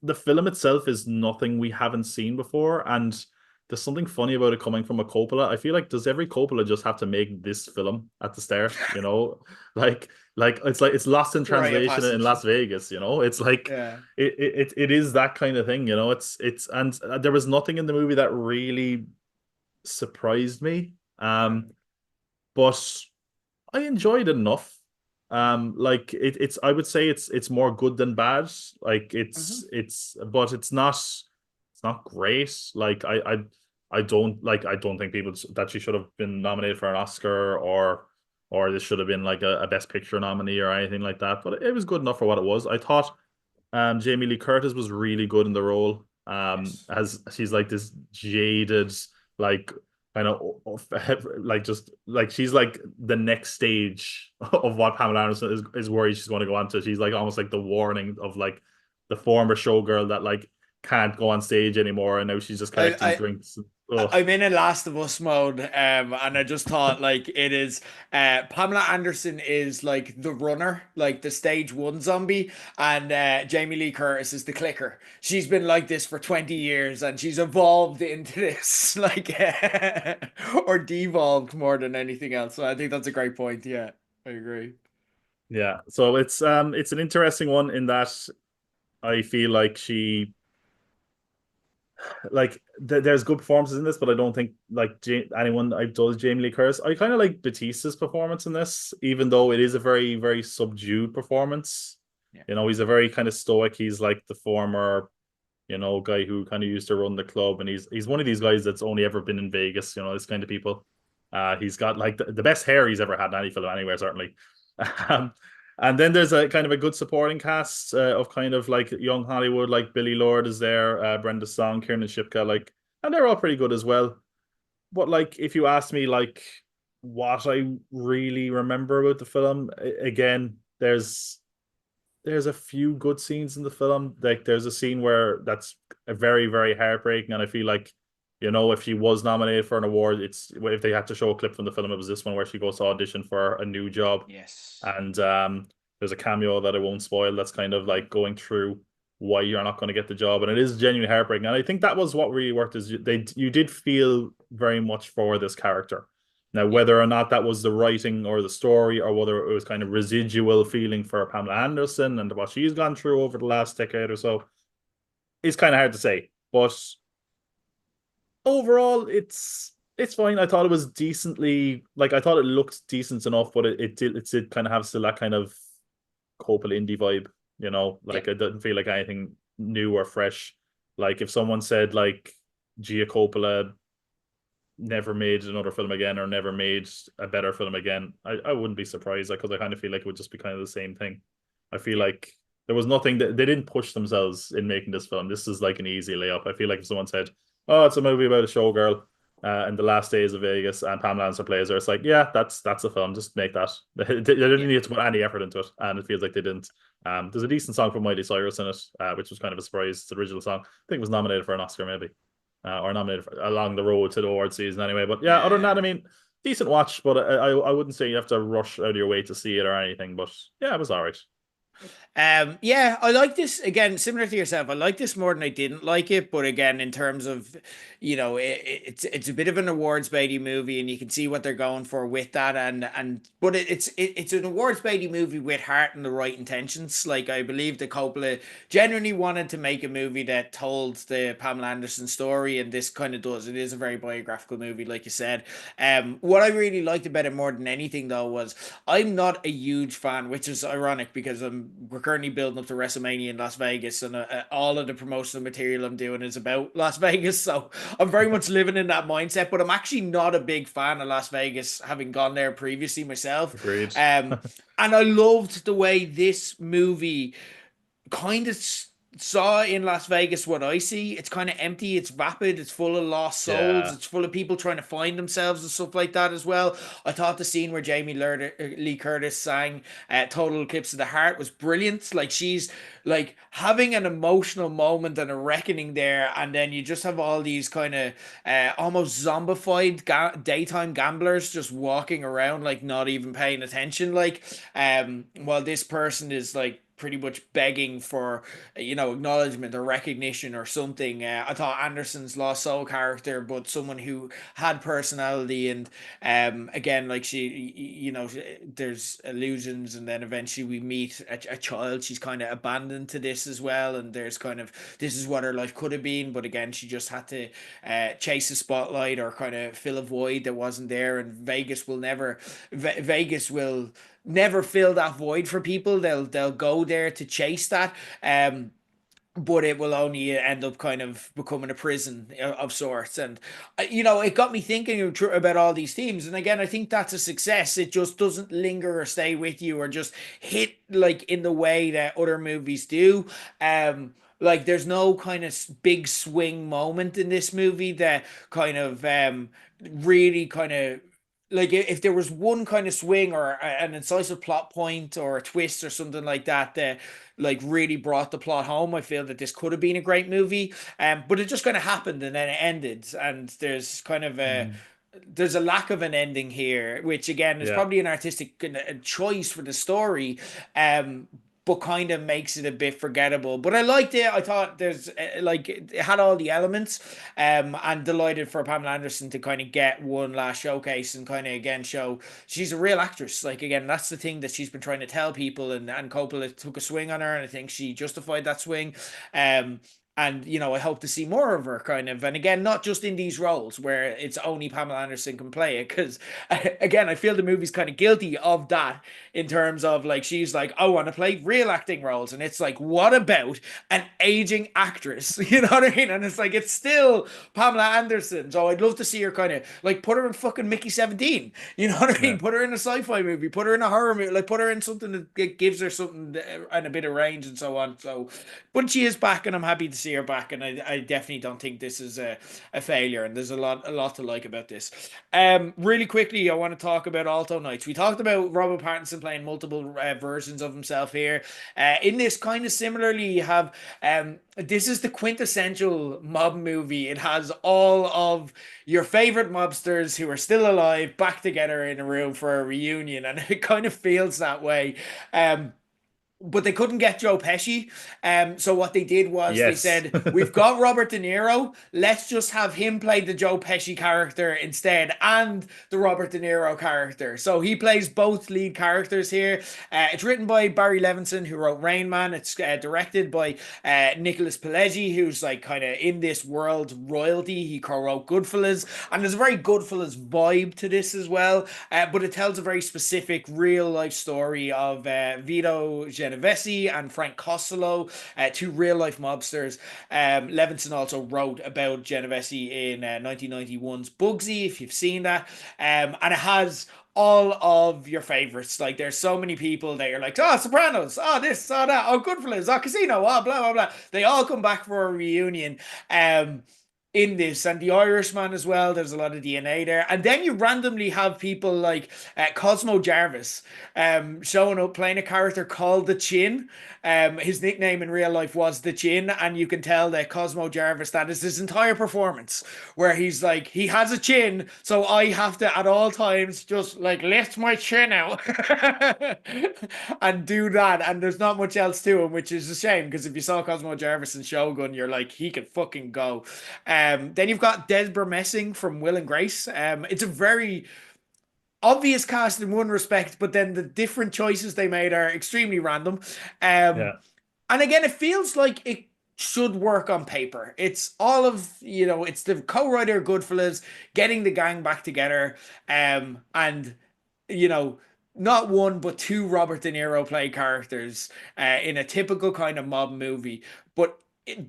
Speaker 2: the film itself is nothing we haven't seen before, and there's something funny about it coming from a Coppola. I feel like does every Coppola just have to make this film at the start? Like it's lost in
Speaker 1: It's a rite of
Speaker 2: translation in
Speaker 1: passage.
Speaker 2: Las Vegas. It's like
Speaker 1: Yeah.
Speaker 2: it is that kind of thing. It's and there was nothing in the movie that really surprised me. But I enjoyed it enough. Like it's I would say it's more good than bad. Like
Speaker 1: Mm-hmm.
Speaker 2: but it's not great. Like I don't think people that she should have been nominated for an Oscar, or this should have been like a Best Picture nominee or anything like that. But it was good enough for what it was. I thought Jamie Lee Curtis was really good in the role.
Speaker 1: Yes.
Speaker 2: As she's like this jaded, like kind of like just like she's like the next stage of what Pamela Anderson is worried she's going to go on to. She's like almost like the warning of like the former showgirl that like can't go on stage anymore, and now she's just
Speaker 1: I,
Speaker 2: collecting
Speaker 1: I
Speaker 2: drinks. Ugh.
Speaker 1: I'm in a Last of Us mode, and I just thought like it is. Pamela Anderson is like the runner, like the stage one zombie, and Jamie Lee Curtis is the clicker. She's been like this for 20 years, and she's evolved into this, like, or devolved more than anything else. So I think that's a great point. Yeah, I agree.
Speaker 2: Yeah, so it's an interesting one in that I feel like there's good performances in this, but I don't think like anyone I've done Jamie Lee Curtis. I kind of like Batista's performance in this, even though it is a very very subdued performance.
Speaker 1: Yeah.
Speaker 2: He's a very kind of stoic. He's like the former guy who kind of used to run the club, and he's one of these guys that's only ever been in Vegas. This kind of people. He's got like the best hair he's ever had in any film anywhere, certainly. Um, and then there's a kind of a good supporting cast of kind of like young Hollywood, like Billy Lord is there, Brenda Song, Kiernan Shipka, like, and they're all pretty good as well. But like, if you ask me, like, what I really remember about the film, again, there's a few good scenes in the film. Like there's a scene where that's a very, very heartbreaking, and I feel like, if she was nominated for an award, it's if they had to show a clip from the film, it was this one where she goes to audition for a new job,
Speaker 1: Yes.
Speaker 2: and there's a cameo that I won't spoil. That's kind of like going through. why you're not going to get the job, and it is genuinely heartbreaking. And I think that was what really worked is you did feel very much for this character. Now,
Speaker 1: Yeah.
Speaker 2: whether or not that was the writing or the story, or whether it was kind of residual feeling for Pamela Anderson and what she's gone through over the last decade or so, is kind of hard to say. But overall, it's fine. I thought it was decently like I thought it looked decent enough, but it did kind of have still that kind of Coppola indie vibe,
Speaker 1: Yeah.
Speaker 2: like it doesn't feel like anything new or fresh. Like if someone said like Gia Coppola never made another film again or never made a better film again, I wouldn't be surprised because I kind of feel like it would just be kind of the same thing. I feel
Speaker 1: Yeah.
Speaker 2: like there was nothing that they didn't push themselves in making this film. This is like an easy layup. I feel like if someone said, "Oh, it's a movie about a showgirl in the last days of Vegas and Pamela Anderson plays her," it's like, yeah, that's a film. Just make that. They didn't
Speaker 1: Yeah.
Speaker 2: need to put any effort into it, and it feels like they didn't. There's a decent song from Miley Cyrus in it, which was kind of a surprise. It's the original song. I think it was nominated for an Oscar, maybe, or nominated for, along the road to the award season anyway. But yeah, other than that, I
Speaker 1: Yeah.
Speaker 2: mean, decent watch, but I wouldn't say you have to rush out of your way to see it or anything. But yeah, it was all right.
Speaker 1: Yeah, I like this again, similar to yourself. I like this more than I didn't like it, but again, in terms of, it's a bit of an awards baity movie, and you can see what they're going for with that, but it's an awards baity movie with heart and the right intentions. Like I believe the Coppola genuinely wanted to make a movie that told the Pamela Anderson story, and this kind of does. It is a very biographical movie, like you said. What I really liked about it more than anything though was I'm not a huge fan, which is ironic because we're currently building up to WrestleMania in Las Vegas, and all of the promotional material I'm doing is about Las Vegas. So I'm very much living in that mindset. But I'm actually not a big fan of Las Vegas, having gone there previously myself.
Speaker 2: Agreed.
Speaker 1: Um, and I loved the way this movie kind of saw in Las Vegas what I see. It's kind of empty, it's vapid, it's full of lost souls,
Speaker 2: Yeah.
Speaker 1: it's full of people trying to find themselves and stuff like that as well. I thought the scene where Lee Curtis sang Total Eclipse of the Heart was brilliant. Like she's like having an emotional moment and a reckoning there, and then you just have all these kind of almost zombified daytime gamblers just walking around like not even paying attention, like while this person is like pretty much begging for acknowledgement or recognition or something. I thought Anderson's lost soul character, but someone who had personality, and again, like there's illusions, and then eventually we meet a child. She's kind of abandoned to this as well, and there's kind of this is what her life could have been, but again, she just had to chase the spotlight or kind of fill a void that wasn't there. And Vegas will never fill that void for people. They'll go there to chase that. But it will only end up kind of becoming a prison of sorts. And it got me thinking about all these themes. And again, I think that's a success. It just doesn't linger or stay with you or just hit like in the way that other movies do. Like there's no kind of big swing moment in this movie that kind of really kind of like if there was one kind of swing or an incisive plot point or a twist or something like that that like really brought the plot home, I feel that this could have been a great movie. But it just kind of happened and then it ended, and
Speaker 2: Mm.
Speaker 1: there's a lack of an ending here, which again is
Speaker 2: Yeah.
Speaker 1: probably an artistic choice for the story. But kind of makes it a bit forgettable. But I liked it. I thought there's like it had all the elements. And delighted for Pamela Anderson to kind of get one last showcase and kind of again show she's a real actress. Like again, that's the thing that she's been trying to tell people, and Coppola took a swing on her, and I think she justified that swing. Um, and I hope to see more of her kind of, and again, not just in these roles where it's only Pamela Anderson can play it, because again, I feel the movie's kind of guilty of that in terms of like she's like, I want to play real acting roles, and it's like, what about an aging actress? You know what I mean? And it's like it's still Pamela Anderson, so I'd love to see her kind of like put her in fucking Mickey 17. You know what I
Speaker 2: Yeah.
Speaker 1: mean? Put her in a sci-fi movie, put her in a horror movie, like put her in something that gives her something and a bit of range and so on. So, but she is back, and I'm happy to see her back, and I definitely don't think this is a failure, and there's a lot to like about this. Really quickly, I want to talk about Alto Knights. We talked about Robert Pattinson playing multiple versions of himself here. In this, kind of similarly, you have this is the quintessential mob movie. It has all of your favorite mobsters who are still alive back together in a room for a reunion, and it kind of feels that way. Um, but they couldn't get Joe Pesci. So what they did was they
Speaker 2: Yes.
Speaker 1: said, "We've got Robert De Niro. Let's just have him play the Joe Pesci character instead, and the Robert De Niro character." So he plays both lead characters here. It's written by Barry Levinson, who wrote Rain Man. It's directed by Nicholas Pileggi, who's like kind of in this world royalty. He co-wrote Goodfellas, and there's a very Goodfellas vibe to this as well. But it tells a very specific real life story of Vito Genovese and Frank Costello, two real life mobsters. Levinson also wrote about Genovese in 1991's Bugsy, if you've seen that. And it has all of your favorites. Like there's so many people that you're like, oh, Sopranos, oh this, oh that, oh Goodfellas, oh Casino, oh blah blah blah. They all come back for a reunion. In this, and the Irishman as well. There's a lot of DNA there, and then you randomly have people like Cosmo Jarvis, showing up playing a character called the Chin. His nickname in real life was the Chin, and you can tell that Cosmo Jarvis, that is his entire performance, where he's like, he has a chin, so I have to at all times just like lift my chin out and do that, and there's not much else to him, which is a shame because if you saw Cosmo Jarvis in Shogun, you're like, he could fucking go. Then you've got Desbra Messing from Will and Grace. It's a very obvious cast in one respect, but then the different choices they made are extremely random. Um,
Speaker 2: Yeah.
Speaker 1: and again, it feels like it should work on paper. It's all of, it's the co-writer Goodfellas getting the gang back together, and you know, not one but two Robert De Niro play characters in a typical kind of mob movie. But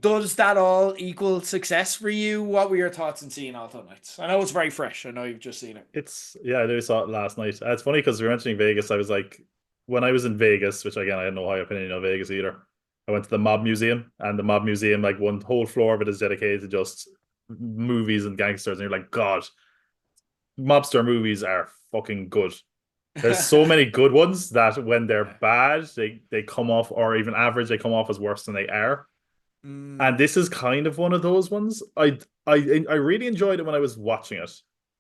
Speaker 1: does that all equal success for you? What were your thoughts in seeing Alto Knights? I know it's very fresh. I know you've just seen it.
Speaker 2: It's yeah, I saw it last night. It's funny because we were mentioning Vegas. I was like, when I was in Vegas, which again I had no high opinion of Vegas either. I went to the Mob Museum, and the Mob Museum, like one whole floor of it is dedicated to just movies and gangsters, and you're like, God, mobster movies are fucking good. There's so many good ones that when they're bad, they come off, or even average, they come off as worse than they are. And
Speaker 1: Mm,
Speaker 2: this is kind of one of those ones. I really enjoyed it when I was watching it,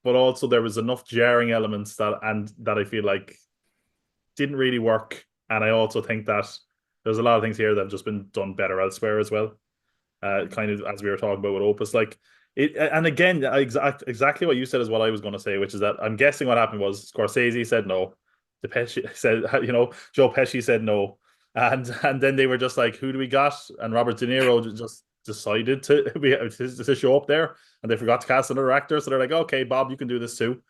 Speaker 2: but also there was enough jarring elements that I feel like didn't really work. And I also think that there's a lot of things here that have just been done better elsewhere as well. Kind of as we were talking about with Opus, like it. And again, exactly what you said is what I was going to say, which is that I'm guessing what happened was Scorsese said no, Pesci said, Joe Pesci said no, and then they were just like, who do we got? And Robert De Niro just decided to show up there, and they forgot to cast another actor, so they're like, okay, Bob, you can do this too.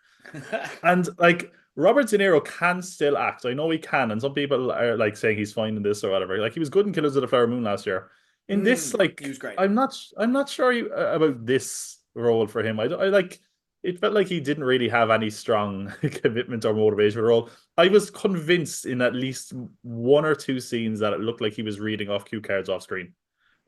Speaker 2: And like Robert De Niro can still act. I know he can, and some people are like saying he's fine in this or whatever. Like he was good in Killers of the Flower Moon last year. In this,
Speaker 1: he
Speaker 2: like
Speaker 1: was great.
Speaker 2: I'm not sure about this role for him. I like it felt like he didn't really have any strong commitment or motivation for the role. I was convinced in at least one or two scenes that it looked like he was reading off cue cards off screen.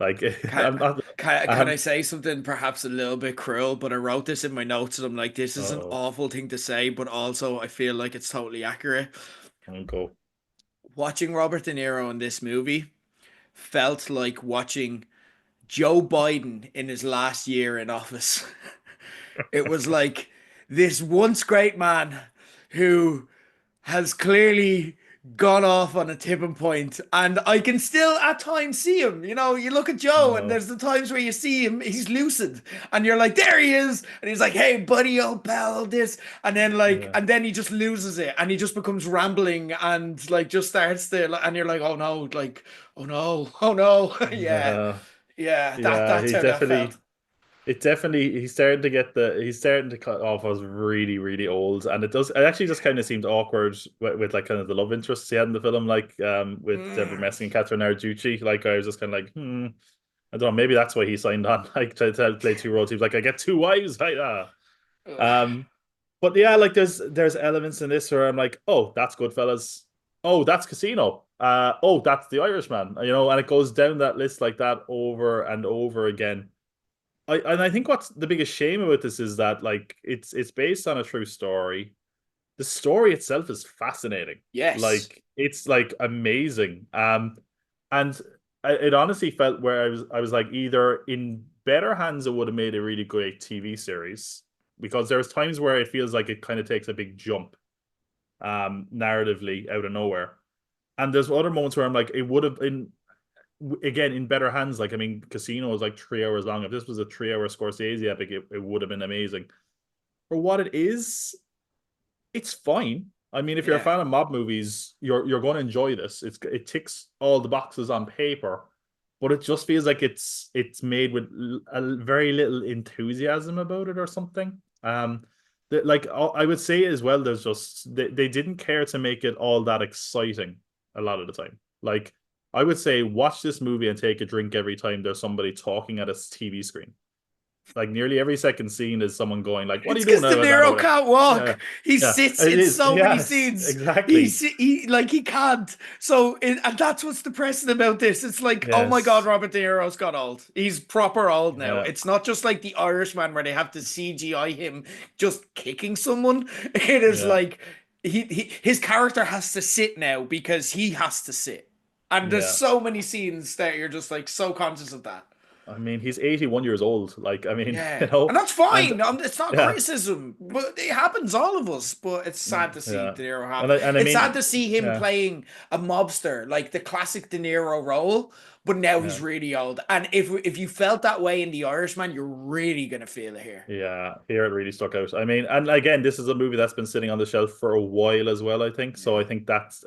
Speaker 2: Like
Speaker 1: Can,
Speaker 2: I'm not.
Speaker 1: can I
Speaker 2: I'm.
Speaker 1: say something perhaps a little bit cruel? But I wrote this in my notes and I'm like, this is an
Speaker 2: Oh,
Speaker 1: awful thing to say, but also I feel like it's totally accurate.
Speaker 2: I'll go.
Speaker 1: Watching Robert De Niro in this movie felt like watching Joe Biden in his last year in office. It was like this once great man who has clearly gone off on a tipping point, and I can still at times see him. You look at Joe, and
Speaker 2: Oh,
Speaker 1: there's the times where you see him, he's lucid, and you're like, there he is, and he's like, hey, buddy, old pal, this, and then
Speaker 2: yeah,
Speaker 1: and then he just loses it, and he just becomes rambling, and like just starts to, and you're like, oh no, like, oh no, oh no, yeah,
Speaker 2: yeah,
Speaker 1: yeah,
Speaker 2: yeah.
Speaker 1: that's
Speaker 2: He
Speaker 1: how that felt.
Speaker 2: definitely. It definitely he's starting to cut off as really really old, and it actually just kind of seemed awkward with like kind of the love interests he had in the film, like with Deborah
Speaker 1: Mm.
Speaker 2: Messing and Catherine Narducci. Like I was just kind of like, I don't know, maybe that's why he signed on, like to play two roles. He was like, I get two wives, like
Speaker 1: Ugh.
Speaker 2: um, but yeah, like there's elements in this where I'm like, oh, that's Goodfellas, oh, that's Casino, oh, that's The Irishman, and it goes down that list like that over and over again. I think what's the biggest shame about this is that like it's based on a true story. The story itself is fascinating.
Speaker 1: Yes.
Speaker 2: Like it's like amazing. And it honestly felt where I was like either in better hands it would have made a really great TV series because there's times where it feels like it kind of takes a big jump narratively out of nowhere. And there's other moments where I'm like, it would have been again in better hands. Like, I mean, Casino is like 3 hours long. If this was a 3 hour Scorsese epic, it would have been amazing. For what it is, it's fine. I mean, if you're a
Speaker 1: Yeah.
Speaker 2: fan of mob movies, you're going to enjoy this. It ticks all the boxes on paper, but it just feels like it's made with a very little enthusiasm about it or something. Like I would say as well, there's just they didn't care to make it all that exciting a lot of the time. Like I would say, watch this movie and take a drink every time there's somebody talking at a TV screen. Like nearly every second scene is someone going like, "What are
Speaker 1: It's
Speaker 2: you doing
Speaker 1: because De
Speaker 2: about that?" Or
Speaker 1: Niro
Speaker 2: whatever.
Speaker 1: can't
Speaker 2: Yeah,
Speaker 1: walk. He
Speaker 2: yeah,
Speaker 1: sits
Speaker 2: it
Speaker 1: in
Speaker 2: is.
Speaker 1: so many
Speaker 2: Yes,
Speaker 1: scenes.
Speaker 2: exactly.
Speaker 1: He can't. And that's what's depressing about this. It's like, oh my God,
Speaker 2: Yes,
Speaker 1: Robert De Niro's got old. He's proper old now.
Speaker 2: yeah,
Speaker 1: It's not just like the Irishman where they have to CGI him just kicking someone. It is
Speaker 2: yeah,
Speaker 1: like his character has to sit now because he has to sit. And there's
Speaker 2: yeah.
Speaker 1: so many scenes that you're just like so conscious of that.
Speaker 2: I mean, he's 81 years old. Like, I mean,
Speaker 1: Yeah, and that's
Speaker 2: and
Speaker 1: fine. It's not
Speaker 2: yeah,
Speaker 1: criticism, but it happens all of us. But it's sad to see
Speaker 2: yeah,
Speaker 1: De Niro have.
Speaker 2: and I
Speaker 1: It's sad
Speaker 2: mean,
Speaker 1: to see him
Speaker 2: yeah,
Speaker 1: playing a mobster, like the classic De Niro role. But now
Speaker 2: yeah.
Speaker 1: he's really old, and if you felt that way in The Irishman, you're really gonna feel it here.
Speaker 2: Yeah, here it really stuck out. I mean, and again, this is a movie that's been sitting on the shelf for a while as well, I think. So I
Speaker 1: Yeah,
Speaker 2: think that's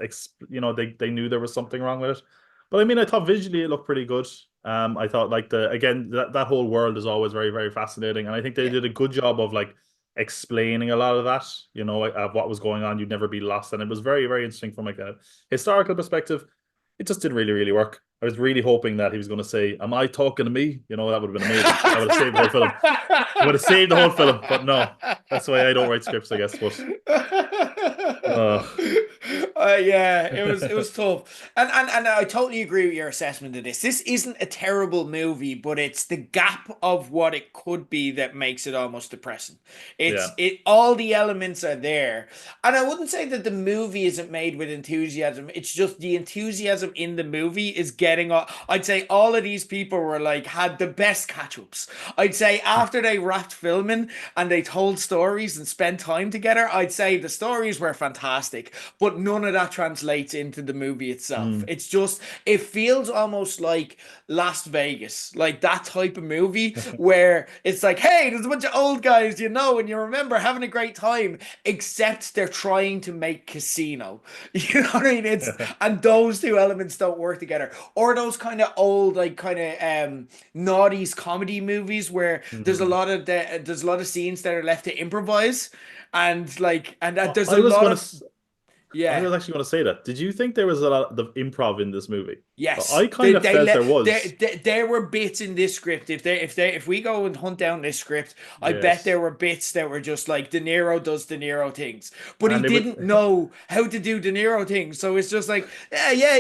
Speaker 2: they knew there was something wrong with it. But I mean, I thought visually it looked pretty good. I thought like the again that whole world is always very, very fascinating. And I think they
Speaker 1: yeah,
Speaker 2: did a good job of like explaining a lot of that, of what was going on. You'd never be lost. And it was very, very interesting from like a historical perspective. It just didn't really, really work. I was really hoping that he was going to say, "Am I talking to me?" That would have been amazing. That would have saved the whole film. It would have saved the whole film, but no. That's why I don't write scripts, I guess. But uh,
Speaker 1: yeah, it was tough, and I totally agree with your assessment of this. This isn't a terrible movie, but it's the gap of what it could be that makes it almost depressing.
Speaker 2: yeah.
Speaker 1: All the elements are there, and I wouldn't say that the movie isn't made with enthusiasm. It's just the enthusiasm in the movie is getting. I'd say all of these people were like had the best catch ups. I'd say after they wrapped filming and they told stories and spent time together, I'd say the stories were fantastic, but none of that translates into the movie itself.
Speaker 2: Mm.
Speaker 1: It's just, it feels almost like Las Vegas, like that type of movie where it's like, hey, there's a bunch of old guys, and you remember having a great time, except they're trying to make Casino. You know what I mean? And those two elements don't work together. Or those kind of old, like kind of naughties comedy movies where
Speaker 2: Mm.
Speaker 1: there's a lot of scenes that are left to improvise, and there's a
Speaker 2: I was
Speaker 1: lot
Speaker 2: gonna
Speaker 1: of
Speaker 2: s- I
Speaker 1: yeah.
Speaker 2: was actually gonna say that. Did you think there was a lot of improv in this movie?
Speaker 1: Yes,
Speaker 2: I kind of felt there was.
Speaker 1: there were bits in this script. If we go and hunt down this script, I bet
Speaker 2: Yes.
Speaker 1: there were bits that were just like De Niro does De Niro things, but he
Speaker 2: And it
Speaker 1: didn't
Speaker 2: would
Speaker 1: know how to do De Niro things. So it's just like, yeah.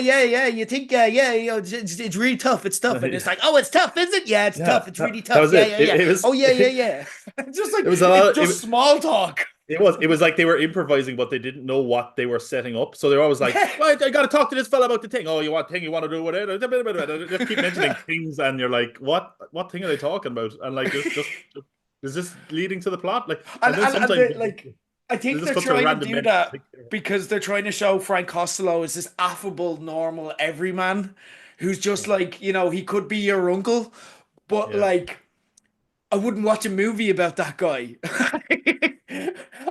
Speaker 1: You think, it's really tough. It's tough, and it's like, oh, it's tough, is it? Yeah, it's
Speaker 2: yeah,
Speaker 1: tough. It's
Speaker 2: that,
Speaker 1: really
Speaker 2: that
Speaker 1: tough.
Speaker 2: was
Speaker 1: Yeah,
Speaker 2: it.
Speaker 1: yeah,
Speaker 2: It,
Speaker 1: yeah.
Speaker 2: it was
Speaker 1: Oh, yeah. Just like
Speaker 2: it was a
Speaker 1: it's
Speaker 2: lot
Speaker 1: just small talk.
Speaker 2: it was like they were improvising, but they didn't know what they were setting up. So they were always like, "Well, I got to talk to this fella about the thing. Oh, you want to do with it? They just keep mentioning things, and you're like, what thing are they talking about? And like, just is this leading to the plot? Like,
Speaker 1: And
Speaker 2: and then
Speaker 1: and, and
Speaker 2: sometimes
Speaker 1: they, like I
Speaker 2: they
Speaker 1: think
Speaker 2: just
Speaker 1: they're
Speaker 2: cut to a
Speaker 1: trying to
Speaker 2: random
Speaker 1: do
Speaker 2: mention.
Speaker 1: that because they're trying to show Frank Costello as this affable, normal everyman who's just like, he could be your uncle, but
Speaker 2: Yeah.
Speaker 1: like I wouldn't watch a movie about that guy.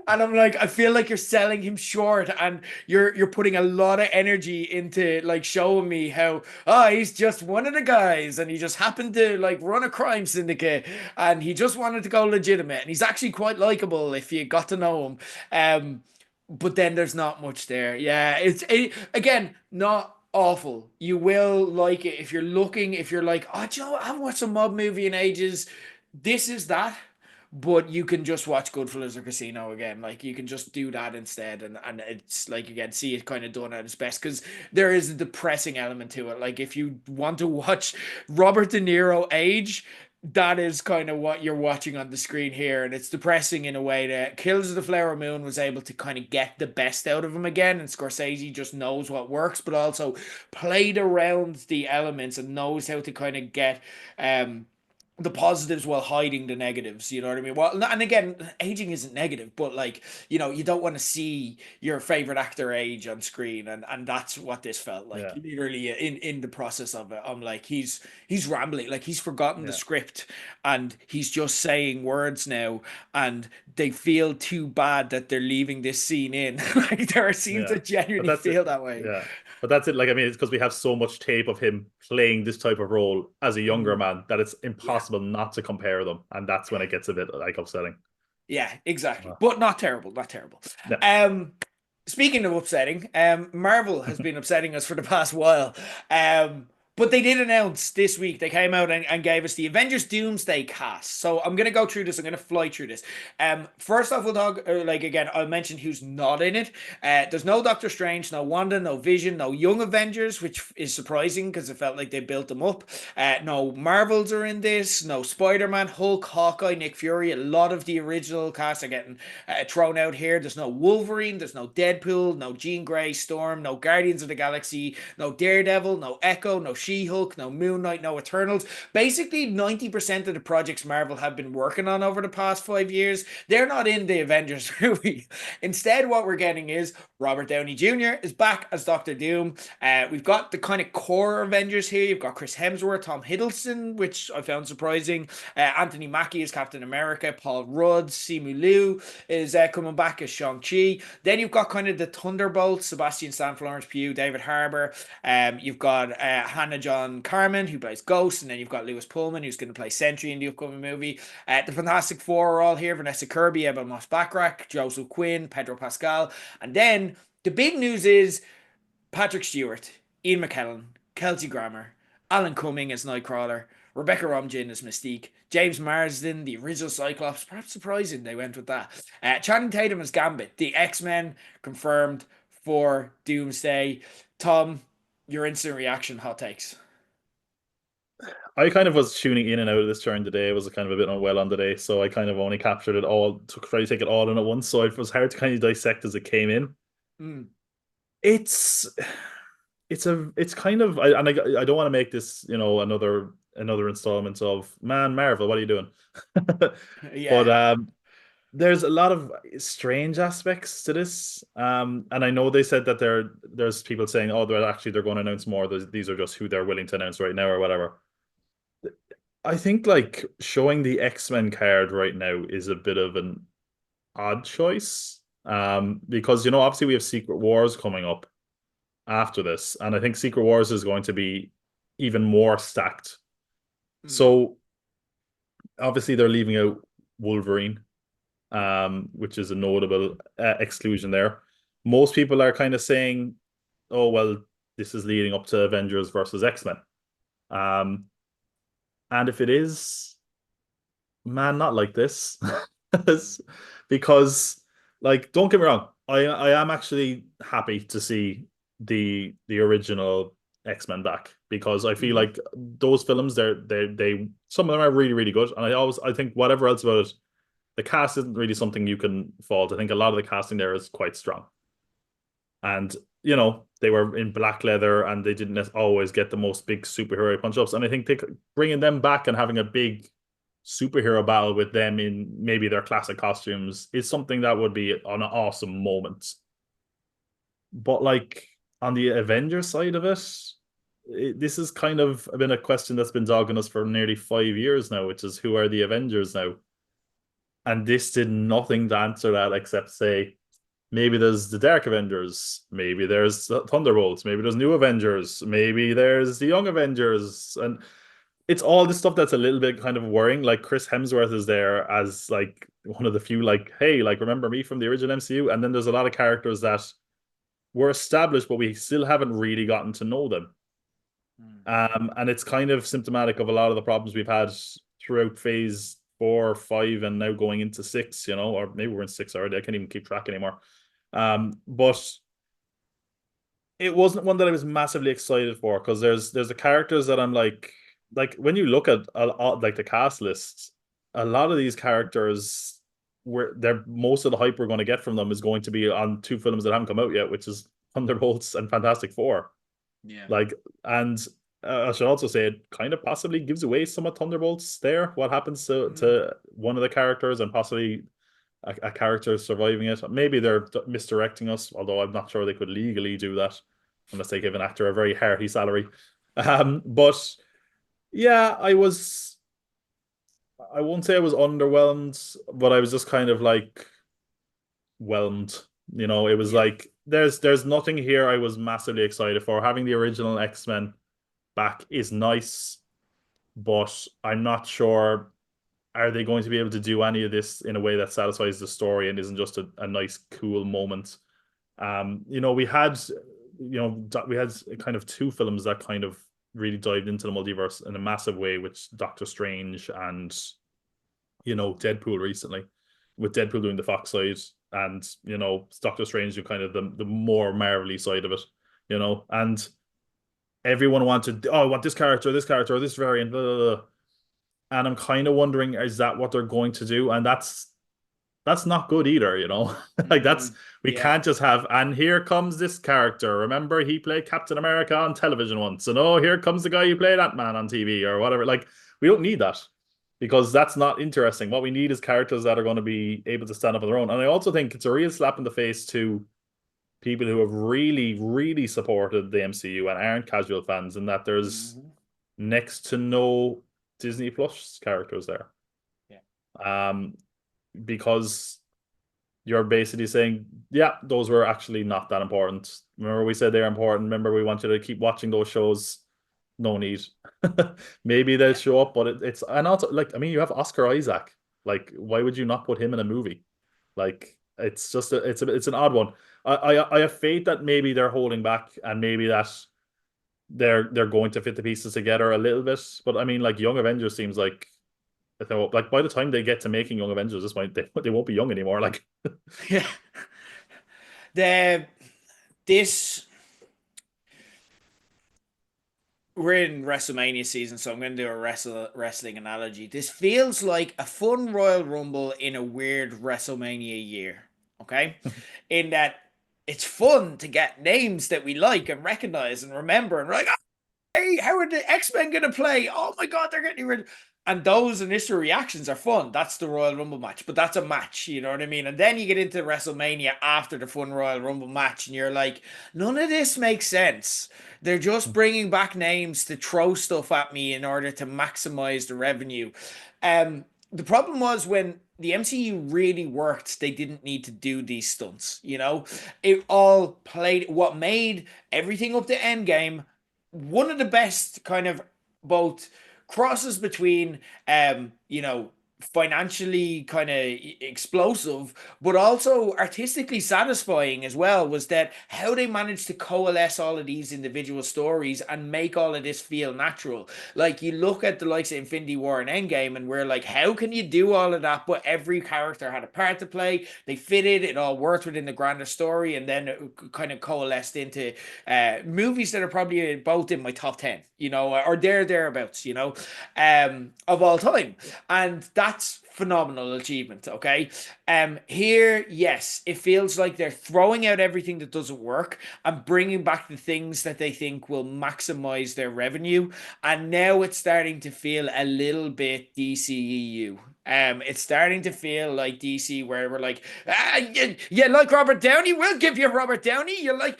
Speaker 1: And I'm like, I feel like you're selling him short, and you're putting a lot of energy into like showing me how he's just one of the guys, and he just happened to like run a crime syndicate, and he just wanted to go legitimate, and he's actually quite likable if you got to know him. But then there's not much there. Yeah, again not awful. You will like it if you're looking. If you're like, oh, do you know what? I haven't watched a mob movie in ages. This is that, but you can just watch Goodfellas or Casino again. Like you can just do that instead, and it's like again, see it kind of done at its best because there is a depressing element to it. Like if you want to watch Robert De Niro age, that is kind of what you're watching on the screen here, and it's depressing in a way that Kills of the Flower Moon was able to kind of get the best out of him again, and Scorsese just knows what works, but also played around the elements and knows how to kind of get the positives while hiding the negatives. You know what I mean? Well, and again, aging isn't negative, but like, you don't want to see your favorite actor age on screen, and that's what this felt like.
Speaker 2: Yeah,
Speaker 1: Literally in the process of it, I'm like, he's rambling, like he's forgotten the
Speaker 2: yeah,
Speaker 1: script, and he's just saying words now, and they feel too bad that they're leaving this scene in. Like there are scenes
Speaker 2: yeah.
Speaker 1: that
Speaker 2: But
Speaker 1: genuinely
Speaker 2: that's it.
Speaker 1: feel that way.
Speaker 2: Yeah. But that's it. Like, I mean, it's because we have so much tape of him playing this type of role as a younger
Speaker 1: Mm,
Speaker 2: man that it's
Speaker 1: yeah.
Speaker 2: impossible not to compare them. And that's when it gets a bit like upsetting.
Speaker 1: Yeah, exactly.
Speaker 2: Uh,
Speaker 1: But not terrible, not terrible.
Speaker 2: yeah.
Speaker 1: Um, Speaking of upsetting, Marvel has been upsetting us for the past while. But they did announce this week, they came out and gave us the Avengers Doomsday cast. So I'm going to go through this. I'm going to fly through this. First off, we'll talk, like, again, I'll mention who's not in it. There's no Doctor Strange, no Wanda, no Vision, no Young Avengers, which is surprising because it felt like they built them up. No Marvels are in this, no Spider Man, Hulk, Hawkeye, Nick Fury. A lot of the original cast are getting thrown out here. There's no Wolverine, there's no Deadpool, no Jean Grey, Storm, no Guardians of the Galaxy, no Daredevil, no Echo, no She-Hulk, no Moon Knight, no Eternals. Basically, 90% of the projects Marvel have been working on over the past 5 years, they're not in the Avengers movie. Instead, what we're getting is Robert Downey Jr. is back as Doctor Doom. We've got the kind of core Avengers here. You've got Chris Hemsworth, Tom Hiddleston, which I found surprising. Anthony Mackie as Captain America, Paul Rudd, Simu Liu is coming back as Shang-Chi. Then you've got kind of the Thunderbolts, Sebastian Stan, Florence Pugh, David Harbour. You've got Hannah John Carmen, who plays Ghost, and then you've got Lewis Pullman, who's going to play Sentry in the upcoming movie. The Fantastic Four are all here. Vanessa Kirby, Ebon Moss-Backrack, Joseph Quinn, Pedro Pascal. And then the big news is Patrick Stewart, Ian McKellen, Kelsey Grammer, Alan Cumming as Nightcrawler, Rebecca Romijn as Mystique, James Marsden, the original Cyclops. Perhaps surprising they went with that. Channing Tatum as Gambit, the X-Men confirmed for Doomsday. Tom, your instant reaction, hot takes.
Speaker 2: I kind of was tuning in and out of this during the day. I was kind of a bit unwell on the day, so I kind of only captured it all, to try to take it all in at once. So it was hard to kind of dissect as it came in.
Speaker 1: Mm.
Speaker 2: It's it's kind of I don't want to make this, another installment of Man Marvel, what are you doing?
Speaker 1: Yeah.
Speaker 2: But there's a lot of strange aspects to this. And I know they said that there's people saying, oh, they're going to announce more. These are just who they're willing to announce right now or whatever. I think like showing the X-Men card right now is a bit of an odd choice. Because obviously we have Secret Wars coming up after this, and I think Secret Wars is going to be even more stacked.
Speaker 1: Mm.
Speaker 2: So obviously they're leaving out Wolverine, which is a notable exclusion there. Most people are kind of saying, "Oh well, this is leading up to Avengers versus X-Men," um, and if it is, man, not like this, because like, don't get me wrong, I am actually happy to see the original X-Men back, because I feel
Speaker 1: Mhm.
Speaker 2: like those films, they some of them are really really good, and I think whatever else about it, the cast isn't really something you can fault. I think a lot of the casting there is quite strong, and they were in black leather and they didn't always get the most big superhero punch ups, and I think bringing them back and having a big superhero battle with them in maybe their classic costumes is something that would be an awesome moment. But like, on the Avengers side of this has kind of been a question that's been dogging us for nearly 5 years now, which is, who are the Avengers now? And this did nothing to answer that, except say maybe there's the Dark Avengers, maybe there's Thunderbolts, maybe there's New Avengers, maybe there's the Young Avengers, and it's all this stuff that's a little bit kind of worrying. Like, Chris Hemsworth is there as like one of the few, like, hey, like, remember me from the original MCU? And then there's a lot of characters that were established, but we still haven't really gotten to know them.
Speaker 1: Mm.
Speaker 2: And it's kind of symptomatic of a lot of the problems we've had throughout phase 4, 5, and now going into 6, or maybe we're in 6 already. I can't even keep track anymore. But it wasn't one that I was massively excited for, because there's the characters that I'm like when you look at like the cast lists, a lot of these characters, where they're most of the hype we're going to get from them is going to be on two films that haven't come out yet, which is Thunderbolts and Fantastic Four.
Speaker 1: Yeah.
Speaker 2: Like, and I should also say it kind of possibly gives away some of Thunderbolts there. What happens
Speaker 1: Mm,
Speaker 2: to one of the characters and possibly a character surviving it. Maybe they're misdirecting us, although I'm not sure they could legally do that unless they give an actor a very hearty salary. But yeah, I won't say I was underwhelmed, but I was just kind of like whelmed. It was
Speaker 1: yeah.
Speaker 2: like there's nothing here I was massively excited for. Having the original X-Men back is nice, but I'm not sure are they going to be able to do any of this in a way that satisfies the story and isn't just a nice, cool moment. We had kind of two films that kind of really dived into the multiverse in a massive way, which Doctor Strange and Deadpool recently, with Deadpool doing the Fox side and Doctor Strange do kind of the more Marvel-y side of it, and everyone wanted, oh, I want this character, or this variant, blah, blah, blah. And I'm kind of wondering, is that what they're going to do? And that's not good either. Like
Speaker 1: Mm,
Speaker 2: we
Speaker 1: yeah.
Speaker 2: can't just have, and here comes this character. Remember, he played Captain America on television once, and oh, here comes the guy who played Ant-Man on TV or whatever. Like, we don't need that because that's not interesting. What we need is characters that are going to be able to stand up on their own. And I also think it's a real slap in the face to people who have really, really supported the MCU and aren't casual fans, and that there's
Speaker 1: Mhm.
Speaker 2: next to no Disney Plus characters there.
Speaker 1: Yeah.
Speaker 2: Um, because you're basically saying, yeah, those were actually not that important. Remember, we said they're important. Remember, we want you to keep watching those shows. No need. Maybe they'll
Speaker 1: Yeah.
Speaker 2: show up, but it's and also like I mean, you have Oscar Isaac. Like, why would you not put him in a movie? Like, it's just it's an odd one. I have faith that maybe they're holding back and maybe that they're going to fit the pieces together a little bit. But I mean, like Young Avengers seems like like by the time they get to making Young Avengers, this might they won't be young anymore. Like,
Speaker 1: Yeah. The this we're in WrestleMania season, so I'm going to do a wrestling analogy. This feels like a fun Royal Rumble in a weird WrestleMania year. Okay, in that it's fun to get names that we like and recognize and remember, and we're like, hey, how are the X-Men gonna play? Oh my god, they're getting rid. And those initial reactions are fun. That's the Royal Rumble match, but that's a match, you know what I mean? And then you get into WrestleMania after the fun Royal Rumble match, and you're like, none of this makes sense. They're just bringing back names to throw stuff at me in order to maximize the revenue. The problem was when the MCU really worked, they didn't need to do these stunts, you know? It all played what made everything up to Endgame one of the best kind of both crosses between financially kind of explosive but also artistically satisfying as well was that how they managed to coalesce all of these individual stories and make all of this feel natural. Like you look at the likes of Infinity War and Endgame and we're like, how can you do all of that but every character had a part to play, they fitted, it all worked within the grander story, and then it kind of coalesced into movies that are probably both in my top 10, or thereabouts, of all time. And that's phenomenal achievement. Okay. Here, yes, it feels like they're throwing out everything that doesn't work and bringing back the things that they think will maximize their revenue. And now it's starting to feel a little bit DCEU. It's starting to feel like DC, where we're like, you like Robert Downey, we'll give you Robert Downey. You like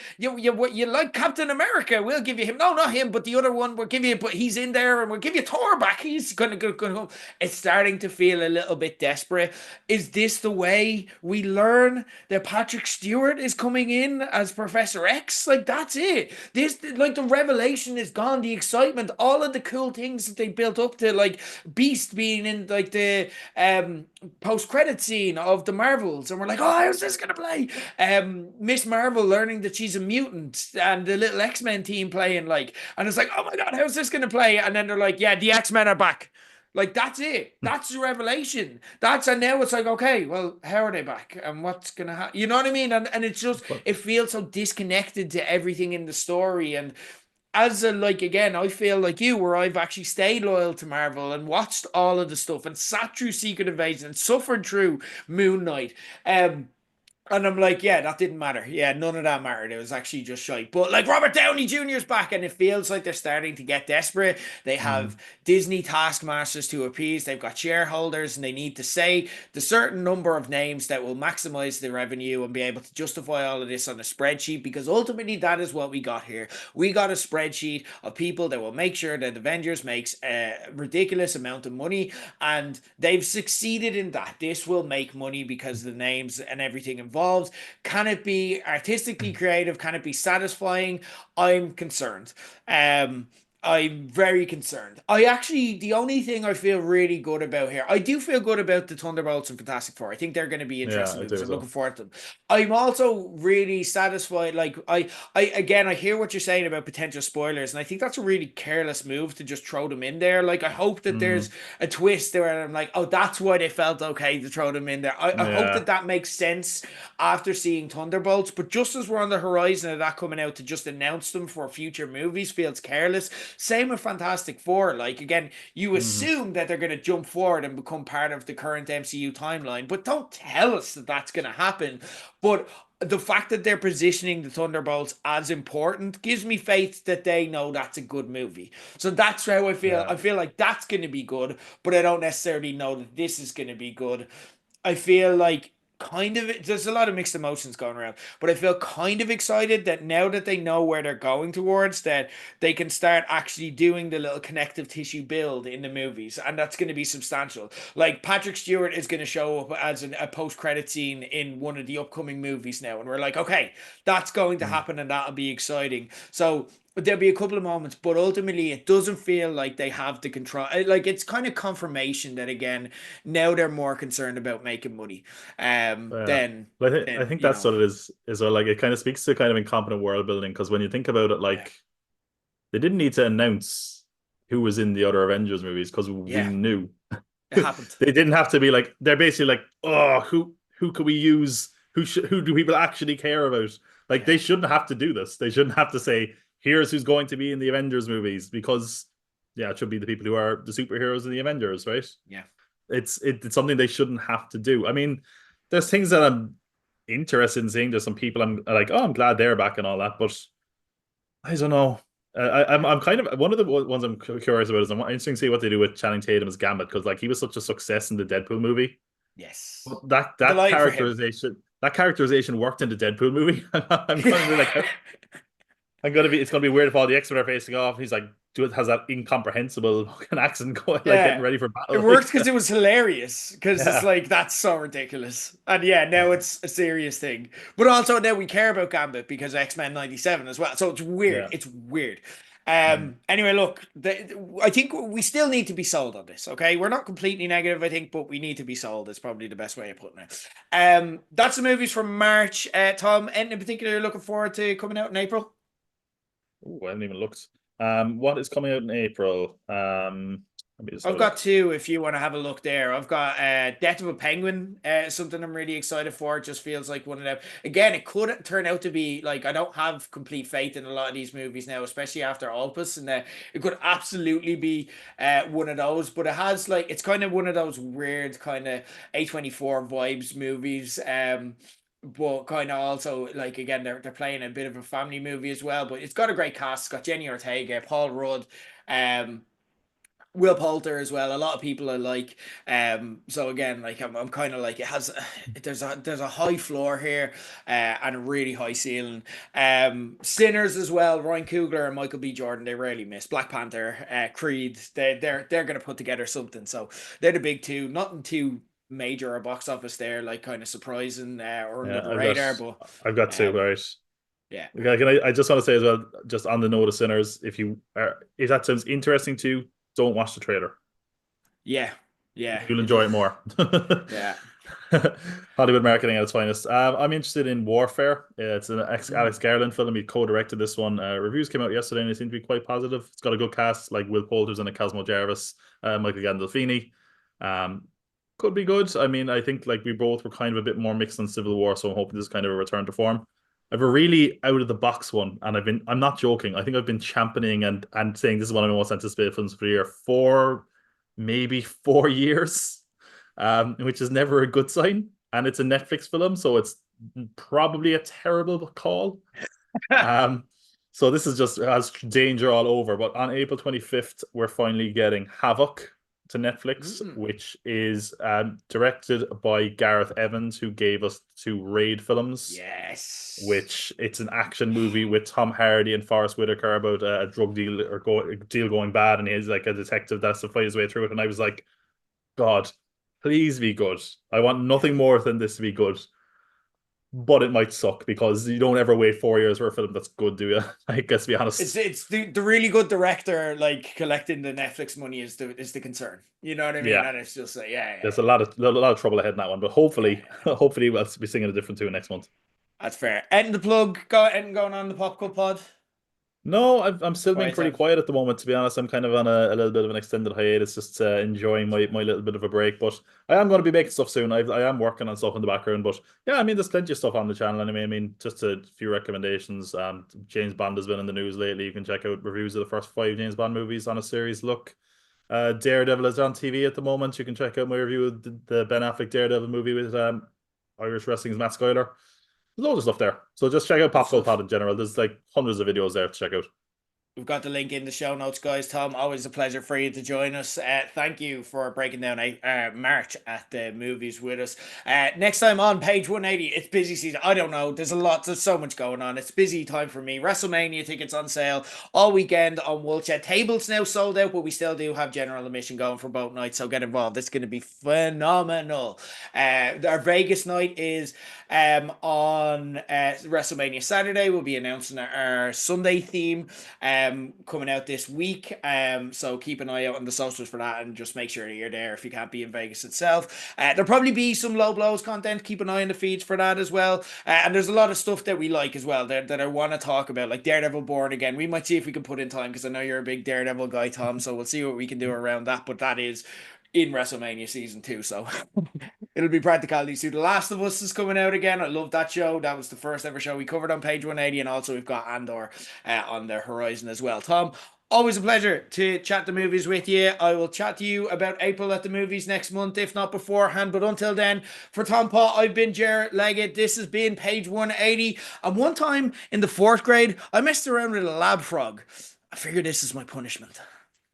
Speaker 1: Captain America, we'll give you him. No, not him, but the other one, we'll give you. But he's in there, and we'll give you Thor back. He's gonna go home. It's starting to feel a little bit desperate. Is this the way we learn that Patrick Stewart is coming in as Professor X? Like that's it. This like the revelation is gone. The excitement, all of the cool things that they built up to, like Beast being in like the post-credit scene of the Marvels, and we're like, oh, how's this gonna play? Miss Marvel learning that she's a mutant, and the little X-Men team playing, like, and it's like, oh my god, how's this gonna play? And then they're like, yeah, the X-Men are back. Like that's it. That's the revelation. And now it's like, okay, well, how are they back? And what's gonna happen? You know what I mean? And it's just
Speaker 2: but
Speaker 1: it feels so disconnected to everything in the story. And as a like again, I feel like you, where I've actually stayed loyal to Marvel and watched all of the stuff and sat through Secret Invasion and suffered through Moon Knight. And I'm like, yeah, that didn't matter. Yeah, none of that mattered. It was actually just shite. But like Robert Downey Jr.'s back, and it feels like they're starting to get desperate. They have
Speaker 2: Mm,
Speaker 1: Disney taskmasters to appease. They've got shareholders, and they need to say the certain number of names that will maximize the revenue and be able to justify all of this on a spreadsheet. Because ultimately, that is what we got here. We got a spreadsheet of people that will make sure that Avengers makes a ridiculous amount of money, and they've succeeded in that. This will make money because the names and everything involved. Can it be artistically creative? Can it be satisfying? I'm concerned. Um, I'm very concerned. I actually, the only thing I feel really good about here, I do feel good about the Thunderbolts and Fantastic Four. I think they're going to be
Speaker 2: yeah,
Speaker 1: interesting
Speaker 2: I
Speaker 1: movies.
Speaker 2: do
Speaker 1: I'm
Speaker 2: as
Speaker 1: looking
Speaker 2: well.
Speaker 1: forward to them. I'm also really satisfied. Like, again, I hear what you're saying about potential spoilers, and I think that's a really careless move to just throw them in there. Like, I hope that there's
Speaker 2: Mm,
Speaker 1: a twist there, and I'm like, oh, that's why they felt okay to throw them in there. I hope that
Speaker 2: yeah.
Speaker 1: that makes sense after seeing Thunderbolts, but just as we're on the horizon of that coming out, to just announce them for future movies feels careless. Same with Fantastic Four. Like, again, you
Speaker 2: Hmm.
Speaker 1: assume that they're going to jump forward and become part of the current MCU timeline, but don't tell us that that's going to happen. But the fact that they're positioning the Thunderbolts as important gives me faith that they know that's a good movie. So that's how I feel.
Speaker 2: Yeah.
Speaker 1: I feel like that's going to be good, but I don't necessarily know that this is going to be good. I feel like kind of there's a lot of mixed emotions going around, but I feel kind of excited that now that they know where they're going towards, that they can start actually doing the little connective tissue build in the movies, and that's going to be substantial. Like Patrick Stewart is going to show up as a post-credit scene in one of the upcoming movies now, and we're like, okay, that's going to
Speaker 2: Mm,
Speaker 1: happen, and that'll be exciting. So there'll be a couple of moments, but ultimately it doesn't feel like they have the control. Like it's kind of confirmation that again, now they're more concerned about making money,
Speaker 2: yeah.
Speaker 1: than
Speaker 2: But I
Speaker 1: than
Speaker 2: think that's what it is. Well, like it kind of speaks to kind of incompetent world building because when you think about it,
Speaker 1: yeah,
Speaker 2: like they didn't need to announce who was in the other Avengers movies because we
Speaker 1: yeah,
Speaker 2: knew.
Speaker 1: it happened.
Speaker 2: They didn't have to be like they're basically like, oh, who could we use? Who do people actually care about? Like
Speaker 1: Yeah,
Speaker 2: they shouldn't have to do this. They shouldn't have to say, here's who's going to be in the Avengers movies because yeah, it should be the people who are the superheroes in the Avengers, right?
Speaker 1: yeah,
Speaker 2: It's something they shouldn't have to do. I mean, there's things that I'm interested in seeing. There's some people I'm like, oh, I'm glad they're back and all that, but I don't know. I'm kind of one of the ones I'm curious about is I'm interested to see what they do with Channing Tatum as Gambit because like he was such a success in the Deadpool movie.
Speaker 1: yes.
Speaker 2: But that that
Speaker 1: Delighted for him.
Speaker 2: characterization worked in the Deadpool movie. I'm going to be like, I'm gonna be. It's gonna be weird if all the X-Men are facing off. He's like, dude has that incomprehensible fucking accent going, like getting
Speaker 1: Yeah.
Speaker 2: ready for
Speaker 1: It
Speaker 2: battle.
Speaker 1: worked because it was hilarious. Because it's
Speaker 2: Yeah,
Speaker 1: like that's so ridiculous. And yeah, now
Speaker 2: yeah,
Speaker 1: it's a serious thing. But also now we care about Gambit because X-Men 97 as well. So it's weird.
Speaker 2: yeah.
Speaker 1: It's weird.
Speaker 2: Mhm.
Speaker 1: Anyway, look, I think we still need to be sold on this, okay? We're not completely negative, I think, but we need to be sold. Is probably the best way of putting it. That's the movies from March. Tom, anything in particular you're looking forward to coming out in April?
Speaker 2: Ooh, I haven't even looked. What is coming out in April? Let me just have
Speaker 1: I've
Speaker 2: a
Speaker 1: got
Speaker 2: look.
Speaker 1: two if you want to have a look there. I've got Death of a Penguin, something I'm really excited for. It just feels like one of them. Again, it could turn out to be like I don't have complete faith in a lot of these movies now, especially after Opus, and it could absolutely be one of those. But it has like it's kind of one of those weird kind of A24 vibes movies. But kind of also like again they're playing a bit of a family movie as well. But it's got a great cast. It's got Jenny Ortega, Paul Rudd. Um, Will Poulter as well. A lot of people are like, so again, like I'm kind of like it has. There's a high floor here, and a really high ceiling. Sinners as well. Ryan Coogler and Michael B. Jordan. They rarely miss. Black Panther, Creed. They're gonna put together something. So they're the big two. Nothing too major or box office there, like kind of surprising or under
Speaker 2: Yeah,
Speaker 1: the radar. But
Speaker 2: I've got two.
Speaker 1: um,
Speaker 2: Right.
Speaker 1: yeah,
Speaker 2: Okay, I just want to say as well, just on the note of Sinners, if that sounds interesting to you, don't watch the trailer.
Speaker 1: yeah, yeah.
Speaker 2: You'll
Speaker 1: It
Speaker 2: enjoy
Speaker 1: is.
Speaker 2: it more.
Speaker 1: Yeah.
Speaker 2: Hollywood marketing at its finest. I'm interested in Warfare. It's an
Speaker 1: Mm.
Speaker 2: Alex Garland film. He co-directed this one. Reviews came out yesterday and they seem to be quite positive. It's got a good cast like Will Poulter's and a Cosmo Jarvis, Michael Gandolfini. Um, could be good. I mean, I think like we both were kind of a bit more mixed on Civil War, so I'm hoping this is kind of a return to form. I've a really out of the box one, and I'm not joking. I think I've been championing and saying this is one of my most anticipated films for the year for maybe 4 years, which is never a good sign. And it's a Netflix film, so it's Probably a terrible call. Um, so this is just has danger all over. But on April 25th, we're finally getting Havoc to Netflix,
Speaker 1: Mm.
Speaker 2: which is directed by Gareth Evans, who gave us two Raid films,
Speaker 1: Yes.
Speaker 2: which it's an action movie with Tom Hardy and Forrest Whitaker about a drug deal or deal going bad, and he's like a detective that has to fight his way through it. And I was like, God, please be good. I want nothing more than this to be good. But it might suck because you don't ever wait 4 years for a film that's good, do you? I guess to be
Speaker 1: It's
Speaker 2: honest.
Speaker 1: the really good director like collecting the Netflix money is the concern. You know what I mean?
Speaker 2: Yeah,
Speaker 1: And it's just like
Speaker 2: there's a lot of trouble ahead in that one, but hopefully,
Speaker 1: yeah.
Speaker 2: hopefully we'll be singing a different tune next month.
Speaker 1: That's fair. Ending the plug. Ending going on the Pop Cup Pod.
Speaker 2: No, I'm still being
Speaker 1: Quiet
Speaker 2: pretty
Speaker 1: time.
Speaker 2: quiet at the moment, to be honest. I'm kind of on a little bit of an extended hiatus, just enjoying my little bit of a break. But I am going to be making stuff soon. I am working on stuff in the background. But yeah, I mean, there's plenty of stuff on the channel anyway. I mean, just a few recommendations. James Bond has been in the news lately. You can check out reviews of the first five James Bond movies on a series. Look, Daredevil is on TV at the moment. You can check out my review of the Ben Affleck Daredevil movie with Irish Wrestling's Matt Skyler. There's loads of stuff there. So just check out
Speaker 1: Good
Speaker 2: Pop Gold
Speaker 1: stuff.
Speaker 2: Pod in general. There's like hundreds of videos there to check out.
Speaker 1: We've got the link in the show notes, guys. Tom, always a pleasure for you to join us. Thank you for breaking down a March at the movies with us. Next time on page 180, it's busy season. I don't know. There's so much going on. It's busy time for me. WrestleMania tickets on sale all weekend on Woolshed. Tables now sold out, but we still do have general admission going for both nights. So get involved. It's going to be phenomenal. Our Vegas night is on WrestleMania Saturday. We'll be announcing our Sunday theme coming out this week. So keep an eye out on the socials for that and just make sure that you're there if you can't be in Vegas itself. There'll probably be some low blows content. Keep an eye on the feeds for that as well. And there's a lot of stuff that we like as well that I want to talk about, like Daredevil Born Again. We might see if we can put in time because I know you're a big Daredevil guy, Tom. So we'll see what we can do around that. But that is in WrestleMania season 2. So it'll be practicalities too. The Last of Us is coming out again. I love that show. That was the first ever show we covered on page 180. And also we've got Andor on the horizon as well. Tom, always a pleasure to chat the movies with you. I will chat to you about April at the movies next month, if not beforehand. But until then, for Tom Pott, I've been Ger Leggett. This has been page 180. And one time in the 4th grade, I messed around with a lab frog. I figured this is my punishment.